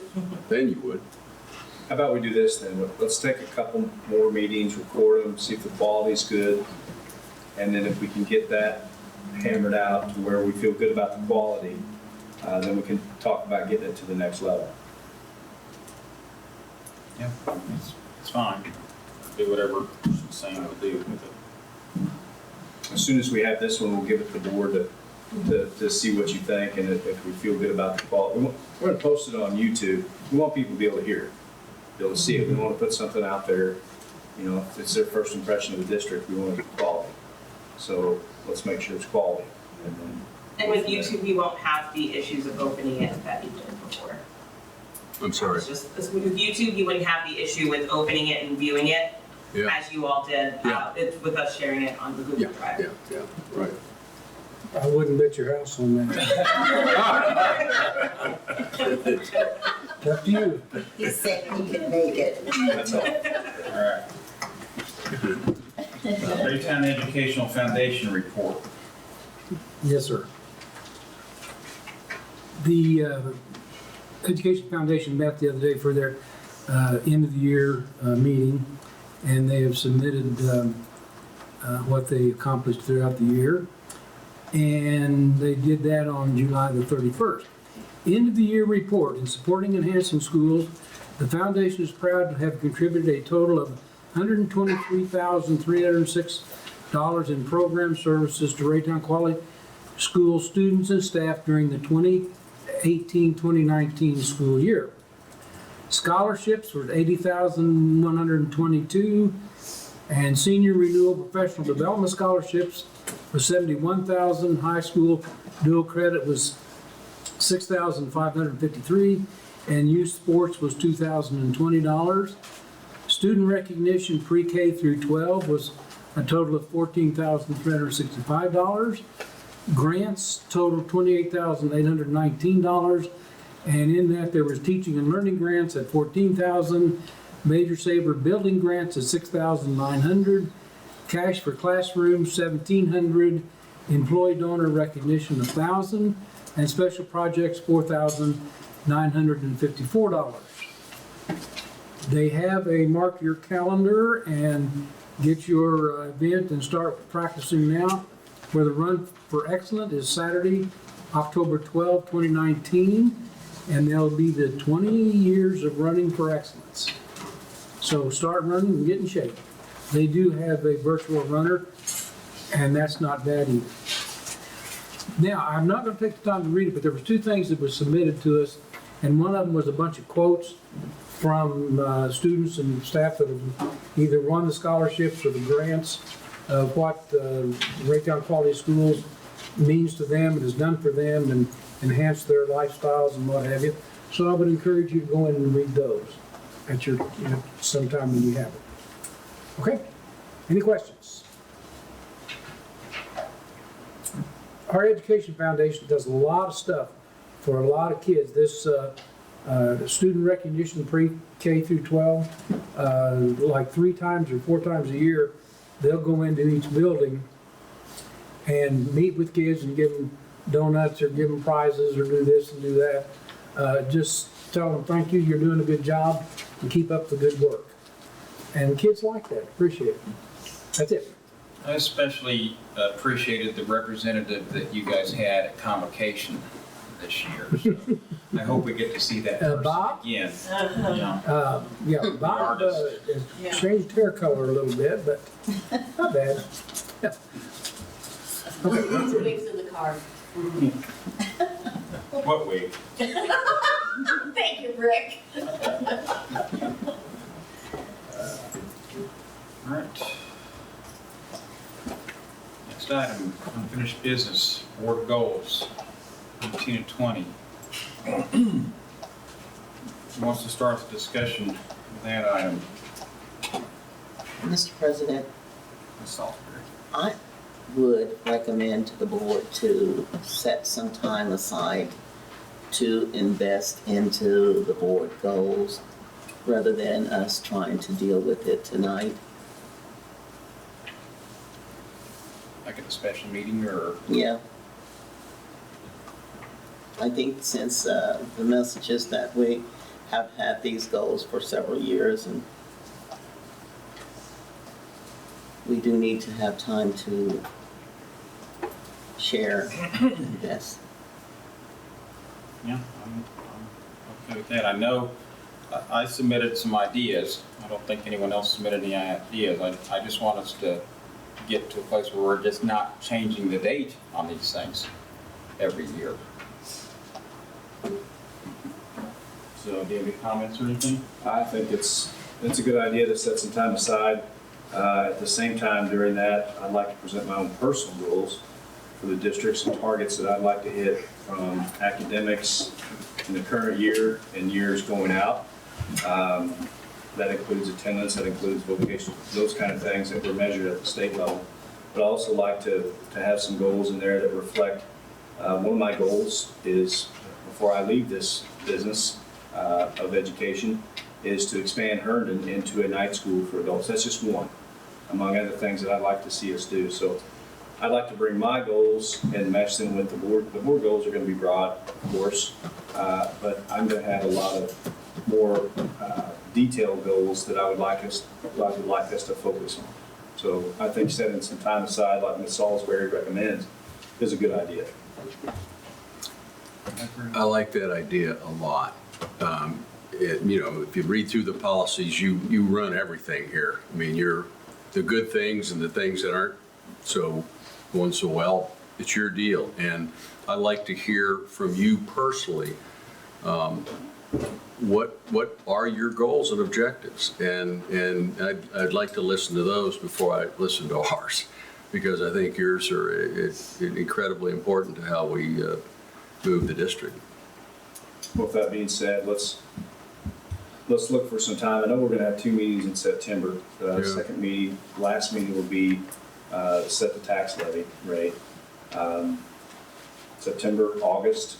Then you would. how about we do this then? Let's take a couple more meetings, record them, see if the quality's good. And then if we can get that hammered out to where we feel good about the quality, then we can talk about getting it to the next level. Yeah, it's fine. Do whatever she's saying we'll do with it. As soon as we have this one, we'll give it to the board to see what you think, and if we feel good about the quality. We're gonna post it on YouTube. We want people to be able to hear it, be able to see it. We want to put something out there, you know, if it's their first impression of the district, we want it quality. So let's make sure it's quality. And then And with YouTube, we won't have the issues of opening it that you did before. I'm sorry. It's just, with YouTube, you wouldn't have the issue with opening it and viewing it, Yeah, as you all did, Yeah. with us sharing it on the Google yeah, Drive. yeah, right. I wouldn't bet your house on that. Up to you. He said he could make it. that's all. All right. Raytown Educational Foundation report. Yes, sir. The Education Foundation met the other day for their end of the year meeting, and they have submitted what they accomplished throughout the year. And they did that on July the 31st. End of the year report. In supporting enhancing schools, the foundation is proud to have contributed a total of $123,306 in program services to Raytown Quality School students and staff during the 2018-2019 school year. Scholarships were $80,122, and senior renewal professional development scholarships was $71,000. High school dual credit was $6,553, and youth sports was $2,020. Student recognition pre-K through 12 was a total of $14,365. Grants totaled $28,819, and in that there was teaching and learning grants at $14,000, Major Saver building grants at $6,900, cash for classrooms $1,700, employee donor recognition $1,000, and special projects $4,954. They have a mark your calendar and get your event and start practicing now, where the Run for Excellence is Saturday, October 12, 2019, and there'll be the 20 years of running for excellence. So start running and get in shape. They do have a virtual runner, and that's not bad either. Now, I'm not going to take the time to read it, but there was two things that were submitted to us, and one of them was a bunch of quotes from students and staff that have either won the scholarships or the grants of what Raytown Quality Schools means to them and has done for them and enhanced their lifestyles and what have you. So I would encourage you to go in and read those at your, sometime when you have it. Okay? Any questions? Our Education Foundation does a lot of stuff for a lot of kids. This student recognition pre-K through 12, like 3 times or 4 times a year, they'll go into each building and meet with kids and give them donuts or give them prizes or do this and do that. Just tell them, thank you, you're doing a good job, and keep up the good work. And kids like that, appreciate it. That's it. I especially appreciated the representative that you guys had at Convocation this year. So I hope we get to see that person Bob? again. Yeah, Bob changed hair color a little bit, but not bad. Yeah. Okay. 2 weeks in the car. What week? Thank you, Rick. All right. Next item, unfinished business, board goals, 19 and 20. Who wants to start the discussion with that item? Mr. President, Ms. Salisbury. I would recommend to the board to set some time aside to invest into the board goals rather than us trying to deal with it tonight. Like at a special meeting or? Yeah. I think since the message is that we have had these goals for several years and we do need to have time to share this. Yeah, I'm okay with that. I know I submitted some ideas. I don't think anyone else submitted any ideas. I just want us to get to a place where we're just not changing the date on these things every year. So do you have any comments or anything? I think it's a good idea to set some time aside. At the same time, during that, I'd like to present my own personal goals for the district, some targets that I'd like to hit from academics in the current year and years going out. That includes attendance, that includes vocation, those kind of things that were measured at the state level. But I also like to have some goals in there that reflect, one of my goals is, before I leave this business of education, is to expand Herndon into a night school for adults. That's just one, among other things that I'd like to see us do. So I'd like to bring my goals and match them with the board. The board goals are going to be broad, of course, but I'm going to have a lot of more detailed goals that I would like us to focus on. So I think setting some time aside, like Ms. Salisbury recommends, is a good idea. I like that idea a lot. If you read through the policies, you run everything here. I mean, the good things and the things that aren't going so well, it's your deal. And I'd like to hear from you personally, what are your goals and objectives? And I'd like to listen to those before I listen to ours, because I think yours are incredibly important to how we move the district. with that being said, let's look for some time. I know we're gonna have 2 meetings in September. The Yeah. second meeting, last meeting will be, set the tax levy rate. September, August.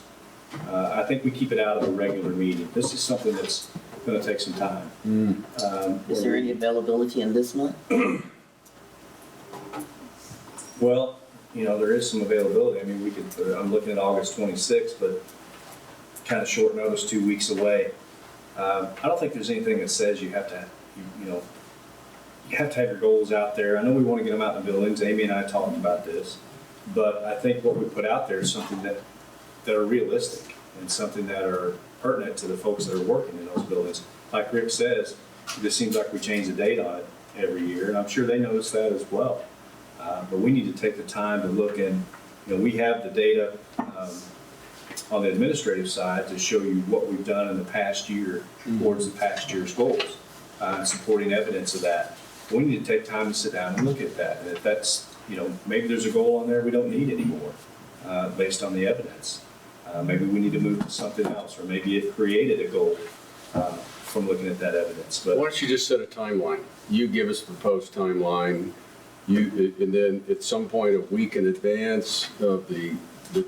I think we keep it out of the regular meeting. This is something that's gonna take some time. Is there any availability in this month? Well, there is some availability. I mean, we could, I'm looking at August 26th, but kind of short notice, 2 weeks away. I don't think there's anything that says you have to, you have to have your goals out there. I know we want to get them out in the buildings. Amy and I talked about this, but I think what we put out there is something that are realistic and something that are pertinent to the folks that are working in those buildings. Like Rick says, it just seems like we change the date on it every year, and I'm sure they notice that as well. But we need to take the time to look and, we have the data on the administrative side to show you what we've done in the past year towards the past year's goals, and supporting evidence of that. We need to take time to sit down and look at that. And if that's, maybe there's a goal on there we don't need anymore, based on the evidence. Maybe we need to move to something else, or maybe it created a goal from looking at that evidence. But Why don't you just set a timeline? You give us a proposed timeline, and then at some point a week in advance of the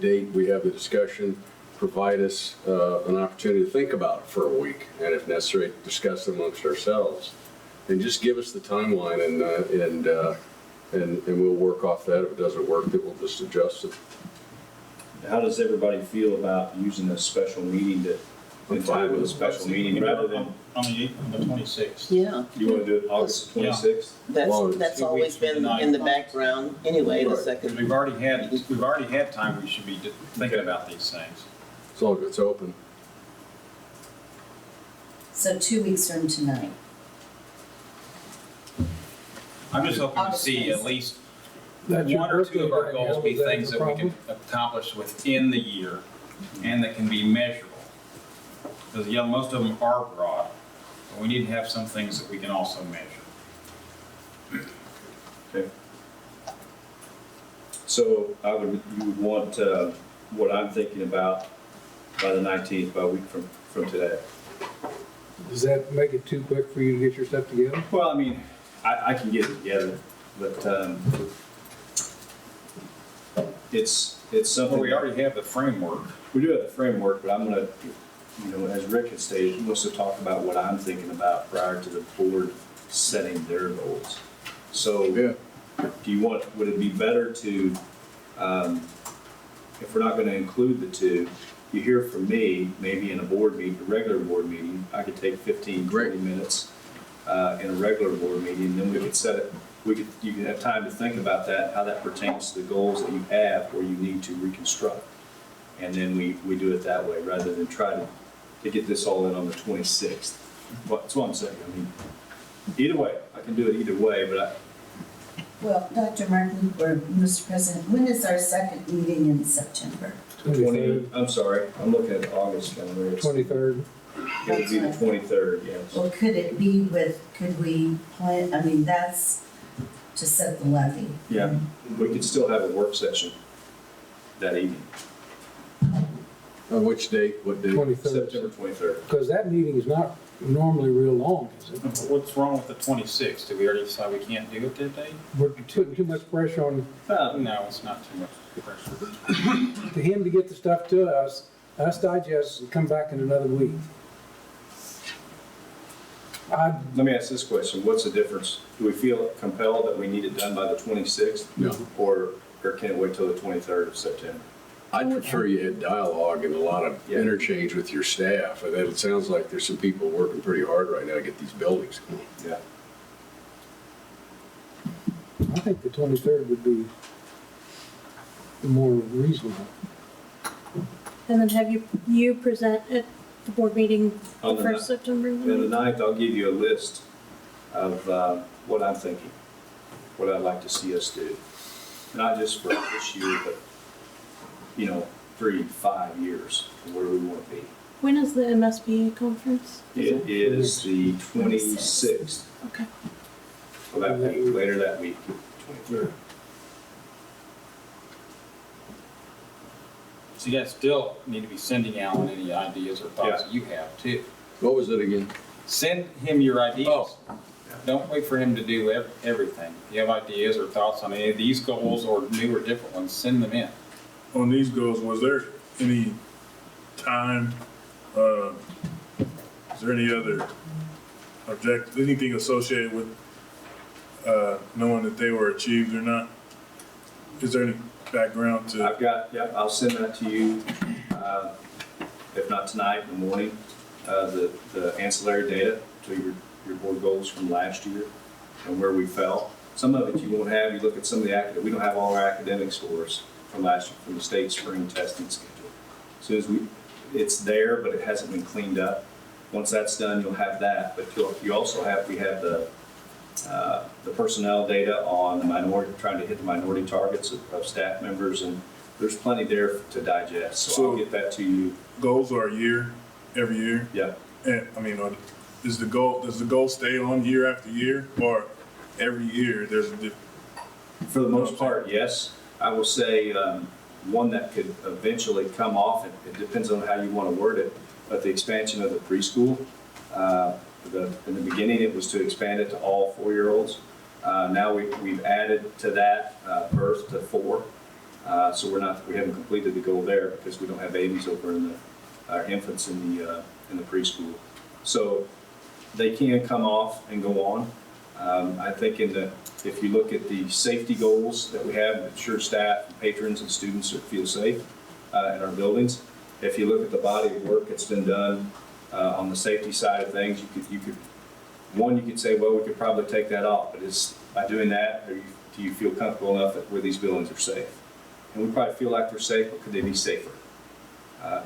date we have the discussion, provide us an opportunity to think about it for a week, and if necessary, discuss it amongst ourselves. And just give us the timeline, and we'll work off that. If it doesn't work, then we'll just adjust it. how does everybody feel about using a special meeting in time with a special meeting rather than? On the 26th. Yeah. You want to do it August 26th? That's always been in the background anyway, the Because second. we've already had time, we should be thinking about these things. As long as it's open. So 2 weeks from tonight. I'm just hoping to August see at 26th. least That's your one or two of our birthday right goals now, be is that things the that we can accomplish within the year and that can be measurable. Because, most of them are broad, but we need to have some things that we can also measure. Okay. So you would want what I'm thinking about by the 19th, by a week from today. Does that make it too quick for you to get your stuff together? Well, I mean, I can get it together, but it's something. Well, we already have the framework. We do have the framework, but I'm gonna, as Rick had stated, he wants to talk about what I'm thinking about prior to the board setting their goals. So, would it be better to, if we're not gonna include the two, you hear from me, maybe in a board meeting, a regular board meeting, I could take 15, 20 minutes in a regular board meeting, then we could set it, you could have time to think about that, how that pertains to the goals that you have or you need to reconstruct. And then we do it that way, rather than try to get this all in on the 26th. That's what I'm saying. I mean, either way, I can do it either way, but Well, Dr. Martin, or Mr. President, when is our second meeting in September? 23rd. I'm sorry, I'm looking at the August calendar. 23rd. It would be the 23rd, yes. Well, could we plan, that's to set the levy. Yeah, we could still have a work session that evening, On which date? What date? 23rd. September 23rd. Because that meeting is not normally real long, is it? What's wrong with the 26th? Did we already decide we can't do it that day? We're putting too much pressure on No, it's not too much pressure. to him to get the stuff to us digest and come back in another week. Let me ask this question, what's the difference? Do we feel compelled that we need it done by the 26th? No. Or can it wait till the 23rd of September? I'd prefer you had dialogue and a lot of interchange with your staff. And it sounds like there's some people working pretty hard right now to get these buildings going. Yeah. I think the 23rd would be more reasonable. And then have you present at the board meeting On the the first September? And the 9th, I'll give you a list of what I'm thinking, what I'd like to see us do. Not just for this year, but 3 to 5 years, where we want to be. When is the MSBA conference? It is the 26th. Okay. So that week, later that week, 23rd. So you guys still need to be sending Alan any ideas or thoughts that you have too. What was it again? Send him your ideas. Oh. Don't wait for him to do everything. If you have ideas or thoughts on any of these goals or new or different ones, send them in. On these goals, was there any time, is there any other objective, anything associated with knowing that they were achieved or not? Is there any background to? I've got, yeah, I'll send that to you, if not tonight, in the morning, the ancillary data to your board goals from last year and where we fell. Some of it you won't have, you look at some of the we don't have all our academic scores from last year, from the state spring testing schedule. As soon as it's there, but it hasn't been cleaned up. Once that's done, you'll have that, but you also have, we have the personnel data on the minority, trying to hit the minority targets of staff members, and there's plenty there to digest, so I'll get that to you. Goals are a year, every year? Yeah. And, I mean, does the goal stay on year after year, or every year there's a different? For the most part, yes. I will say one that could eventually come off, it depends on how you want to word it, but the expansion of the preschool. In the beginning, it was to expand it to all 4-year-olds. Now we've added to that birth to 4. So we haven't completed the goal there because we don't have babies over in our infants in the preschool. So they can come off and go on. I think if you look at the safety goals that we have, ensure staff, patrons, and students feel safe in our buildings. If you look at the body of work that's been done on the safety side of things, you could say, well, we could probably take that off, but by doing that, do you feel comfortable enough where these buildings are safe? And we probably feel like they're safe, but could they be safer?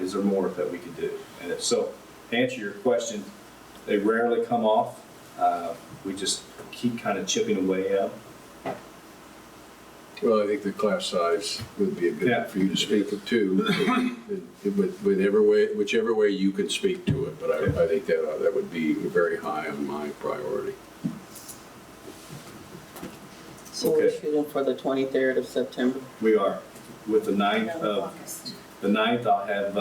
Is there more that we could do? And so, to answer your question, they rarely come off. We just keep kind of chipping away at them. Well, I think the class size would be a good one for you to speak of too, whichever way you can speak to it, but I think that would be very high on my priority. So we're shooting for the 23rd of September? We are. With the 9th, I'll have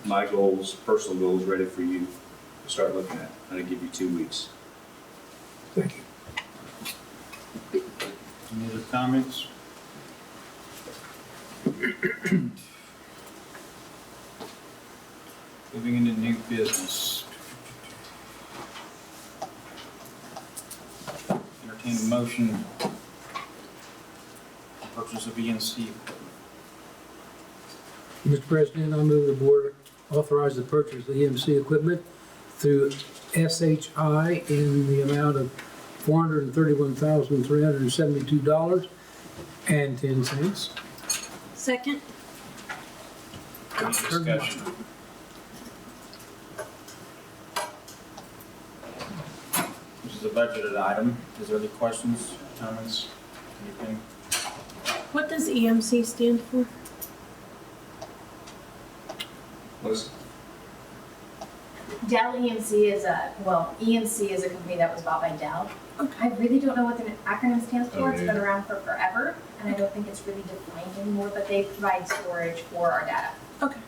my goals, personal goals, ready for you to start looking at. I'm going to give you 2 weeks. Thank you. Any other comments? Moving into new business. Entertain a motion to purchase of ENC equipment. Mr. President, I move the board authorize the purchase of EMC equipment through SHI in the amount of $431,372.10. Second? Any discussion? This is a budgeted item. Is there any questions, comments, anything? What does EMC stand for? Melissa? Dell EMC is EMC is a company that was bought by Dell. I really don't know what the acronym stands for. It's been around for forever, and I don't think it's really defined anymore, but they provide storage for our data. Okay.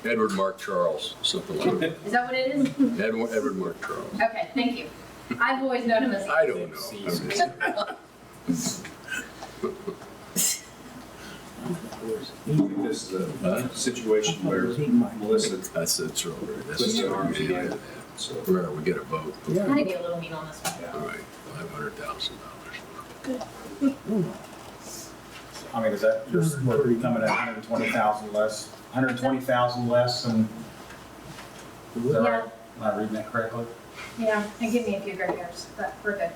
Edward Mark Charles, something like that. Is that what it is? Edward Mark Charles. Okay, thank you. I've always known him as I don't know. I think this is a situation where Melissa That's puts her her arms together. So Where we get a vote. I'm gonna be a little mean on this one. All right, $500,000. I mean, is that just, we're coming at 120,000 less, 120,000 less than, is that right? Am I reading that correctly? Yeah, and give me a few gray hairs, but we're good.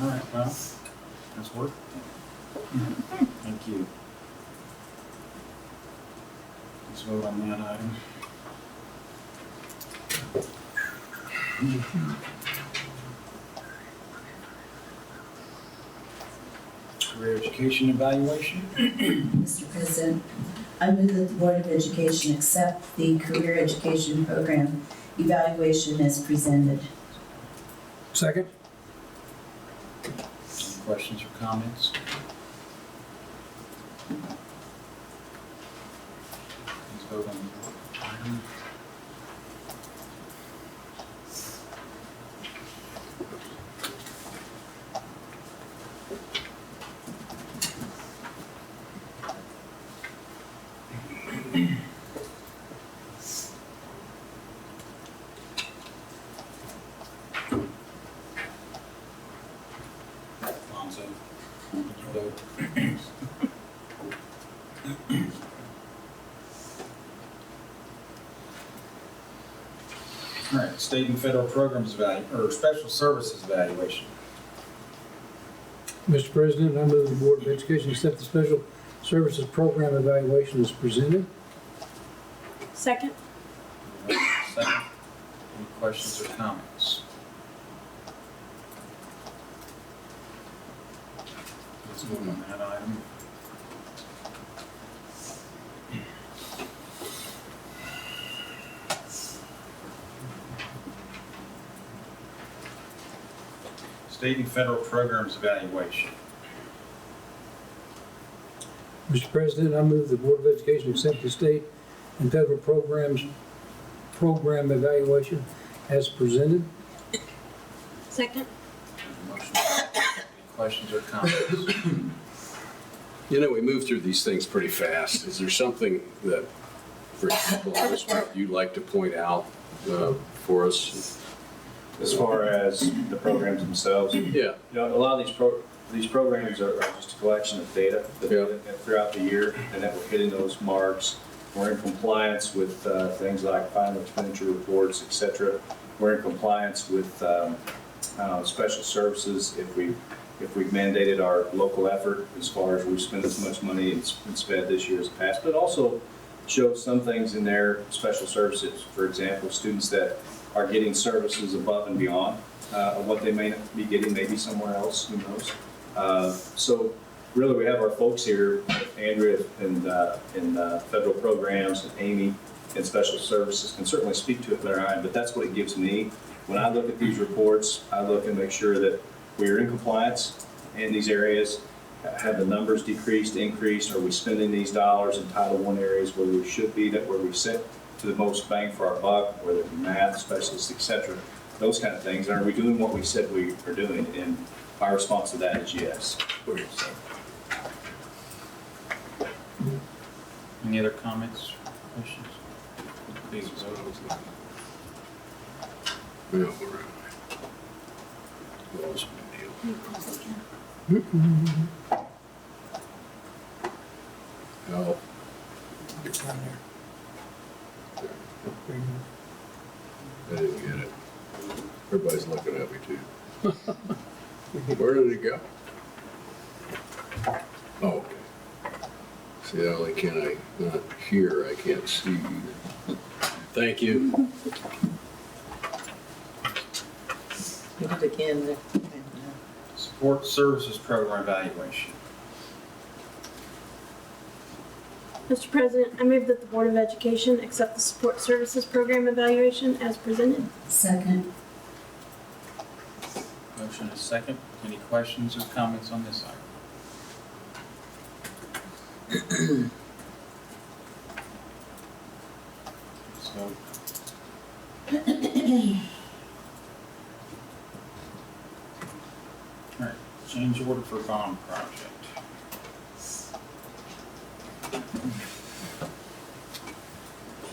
All right, well, that's worth it. Thank you. Let's vote on that item. Career education evaluation. Mr. President, I move that the Board of Education accept the career education program evaluation as presented. Second? Any questions or comments? Please vote on the item. Alonso, vote. All right, state and federal programs or special services evaluation. Mr. President, I move the Board of Education accept the special services program evaluation as presented. Second. Second. Any questions or comments? Let's move on that item. State and federal programs evaluation. Mr. President, I move the Board of Education accept the state and federal program evaluation as presented. Second. Motion. Any questions or comments? You know, we move through these things pretty fast. Is there something that, for example, this week you'd like to point out for us? As far as the programs themselves, Yeah. you know, a lot of these programs are just a collection of data throughout the year, and that we're hitting those marks. We're in compliance with things like final expenditure reports, et cetera. We're in compliance with special services if we've mandated our local effort as far as we've spent as much money and spent this year as past, but also show some things in there, special services. For example, students that are getting services above and beyond what they may not be getting maybe somewhere else, who knows. So really we have our folks here, Andrea in federal programs, and Amy in special services can certainly speak to it better than I am, but that's what it gives me. When I look at these reports, I look and make sure that we're in compliance in these areas. Have the numbers decreased, increased? Are we spending these dollars in Title I areas where we should be, that where we sit to the most bang for our buck, whether it be math, specialists, et cetera, those kind of things? And are we doing what we said we are doing? And my response to that is yes. Any other comments, questions? Please vote. Yeah, we're right. Well, it's a big deal. Oh. I didn't get it. Everybody's looking at me too. Where did it go? Oh, okay. See, not only can I not hear, I can't see. Thank you. Hit it again there. Support services program evaluation. Mr. President, I move that the Board of Education accept the support services program evaluation as presented. Second. Motion is second. Any questions or comments on this item? So. All right, change order for bond project.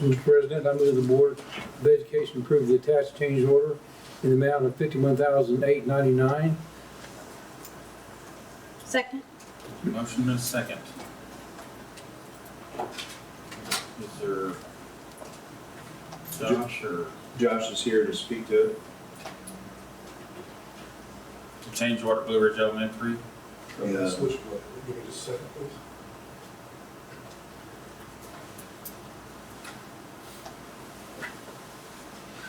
Mr. President, I move the Board of Education approve the attached change order in the amount of $51,899. Second. Motion is second. Is there Josh or? Josh is here to speak to it. Change order Blue Ridge Elementary. From the Switchboard, give me just a second, please.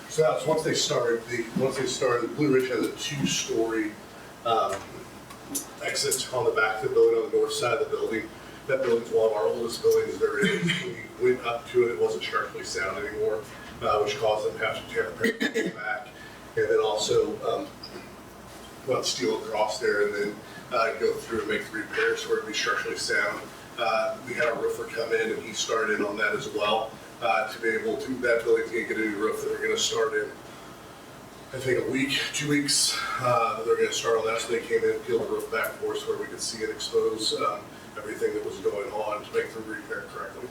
So Alex, once they started, Blue Ridge has a two-story exit on the back of the building, on the north side of the building. That building's one of our oldest buildings there is. When we went up to it, it wasn't structurally sound anymore, which caused them to have to tear the parapet back. And then also steel across there and then go through and make the repairs so it would be structurally sound. We had our roofer come in and he started in on that as well, to be able to, that building's gonna get a new roof that they're gonna start in, I think a week, 2 weeks, they're gonna start on that. So they came in and peeled the roof back for us where we could see and expose everything that was going on to make the repair correctly.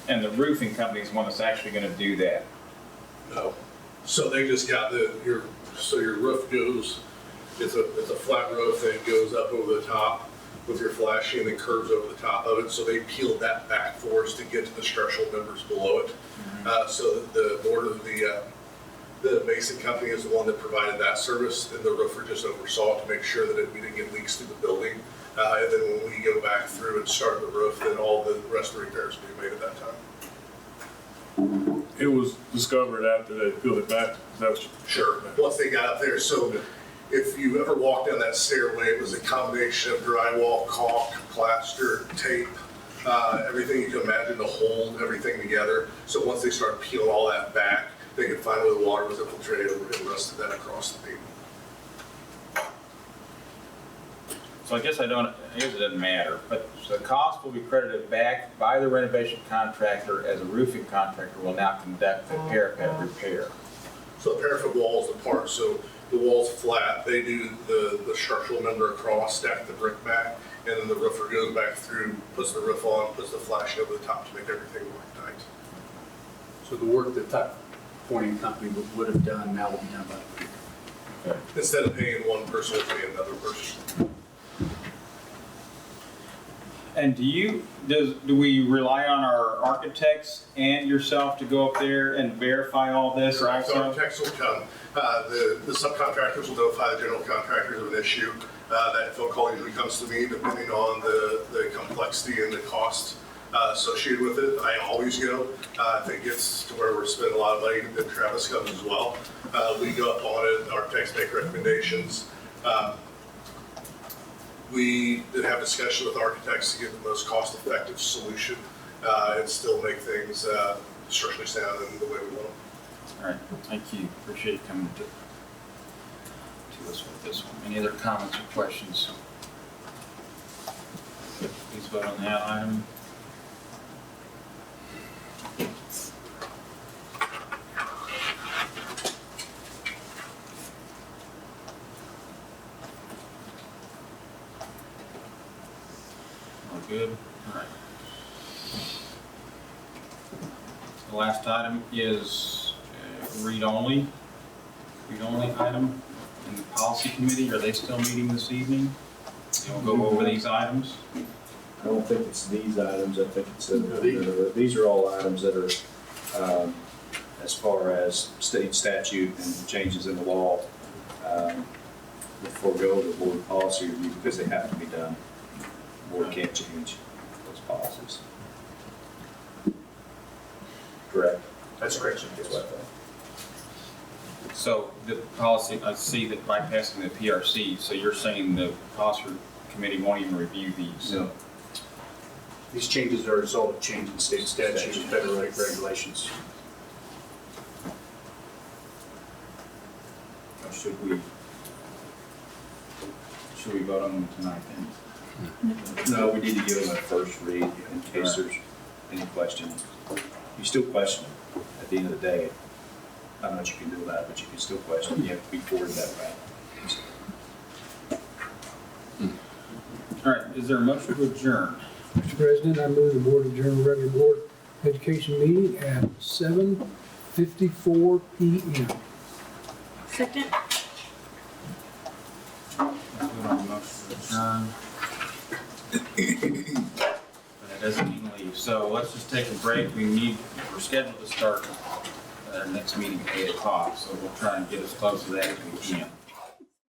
And the roofing company is one that's actually gonna do that. No. So they just got your roof goes, it's a flat roof and it goes up over the top with your flashing and then curves over the top of it. So they peeled that back for us to get to the structural members below it. So the board of the mason company is the one that provided that service, and the roofer just oversaw it to make sure that we didn't get leaks through the building. And then when we go back through and start the roof, then all the rest of the repairs will be made at that time. It was discovered after they peeled it back. Is that what you? Sure. Once they got up there, so if you ever walk down that stairway, it was a combination of drywall, caulk, plaster, tape, everything you can imagine to hold everything together. So once they started peeling all that back, they could find where the water was infiltrated and rusted that across the beam. So I guess it doesn't matter, but the cost will be credited back by the renovation contractor as a roofing contractor will now conduct the parapet repair. So the parapet wall is the part, so the wall's flat, they do the structural member across, stack the brick back, and then the roofer goes back through, puts the roof on, puts the flashing over the top to make everything work tight. So the work that Tuck Pointing Company would have done now will be done by the group. Instead of paying one person, we'll pay another person. And do we rely on our architects and yourself to go up there and verify all this Correct. also? Architects will come, the subcontractors will notify the general contractors of an issue. That phone call usually comes to me depending on the complexity and the cost associated with it. I always go. If it gets to where we're spending a lot of money, then Travis comes as well. We go up on it, architects make recommendations. We did have discussion with architects to get the most cost-effective solution and still make things structurally sound in the way we want them. All right, thank you. Appreciate you coming to us with this one. Any other comments or questions? Please vote on that item. Good. All right. The last item is read-only item in the policy committee. Are they still meeting this evening? We'll go over these items. I don't think it's these items, I think it's, these are all items that are, as far as state statute and changes in the law, that forego the board policy review because they have to be done. The board can't change those policies. Correct? That's correct. That's what I thought. So the policy, I see that bypassing the PRC, so you're saying the policy committee won't even review these? No. These changes are a result of change in state statute and federal regulations. Or should we vote on them tonight then? No, we need to give them a first read in case there's any question. You still question them at the end of the day. I don't know what you can do about it, but you can still question. You have to be forwarded that route. All right, is there a motion to adjourn? Mr. President, I move the board adjourn the regular board education meeting at 7:54 p.m. Second. Let's vote on the motion to adjourn. But that doesn't mean leave. So let's just take a break. We're scheduled to start our next meeting at 8 o'clock, so we'll try and get as close to that as we can.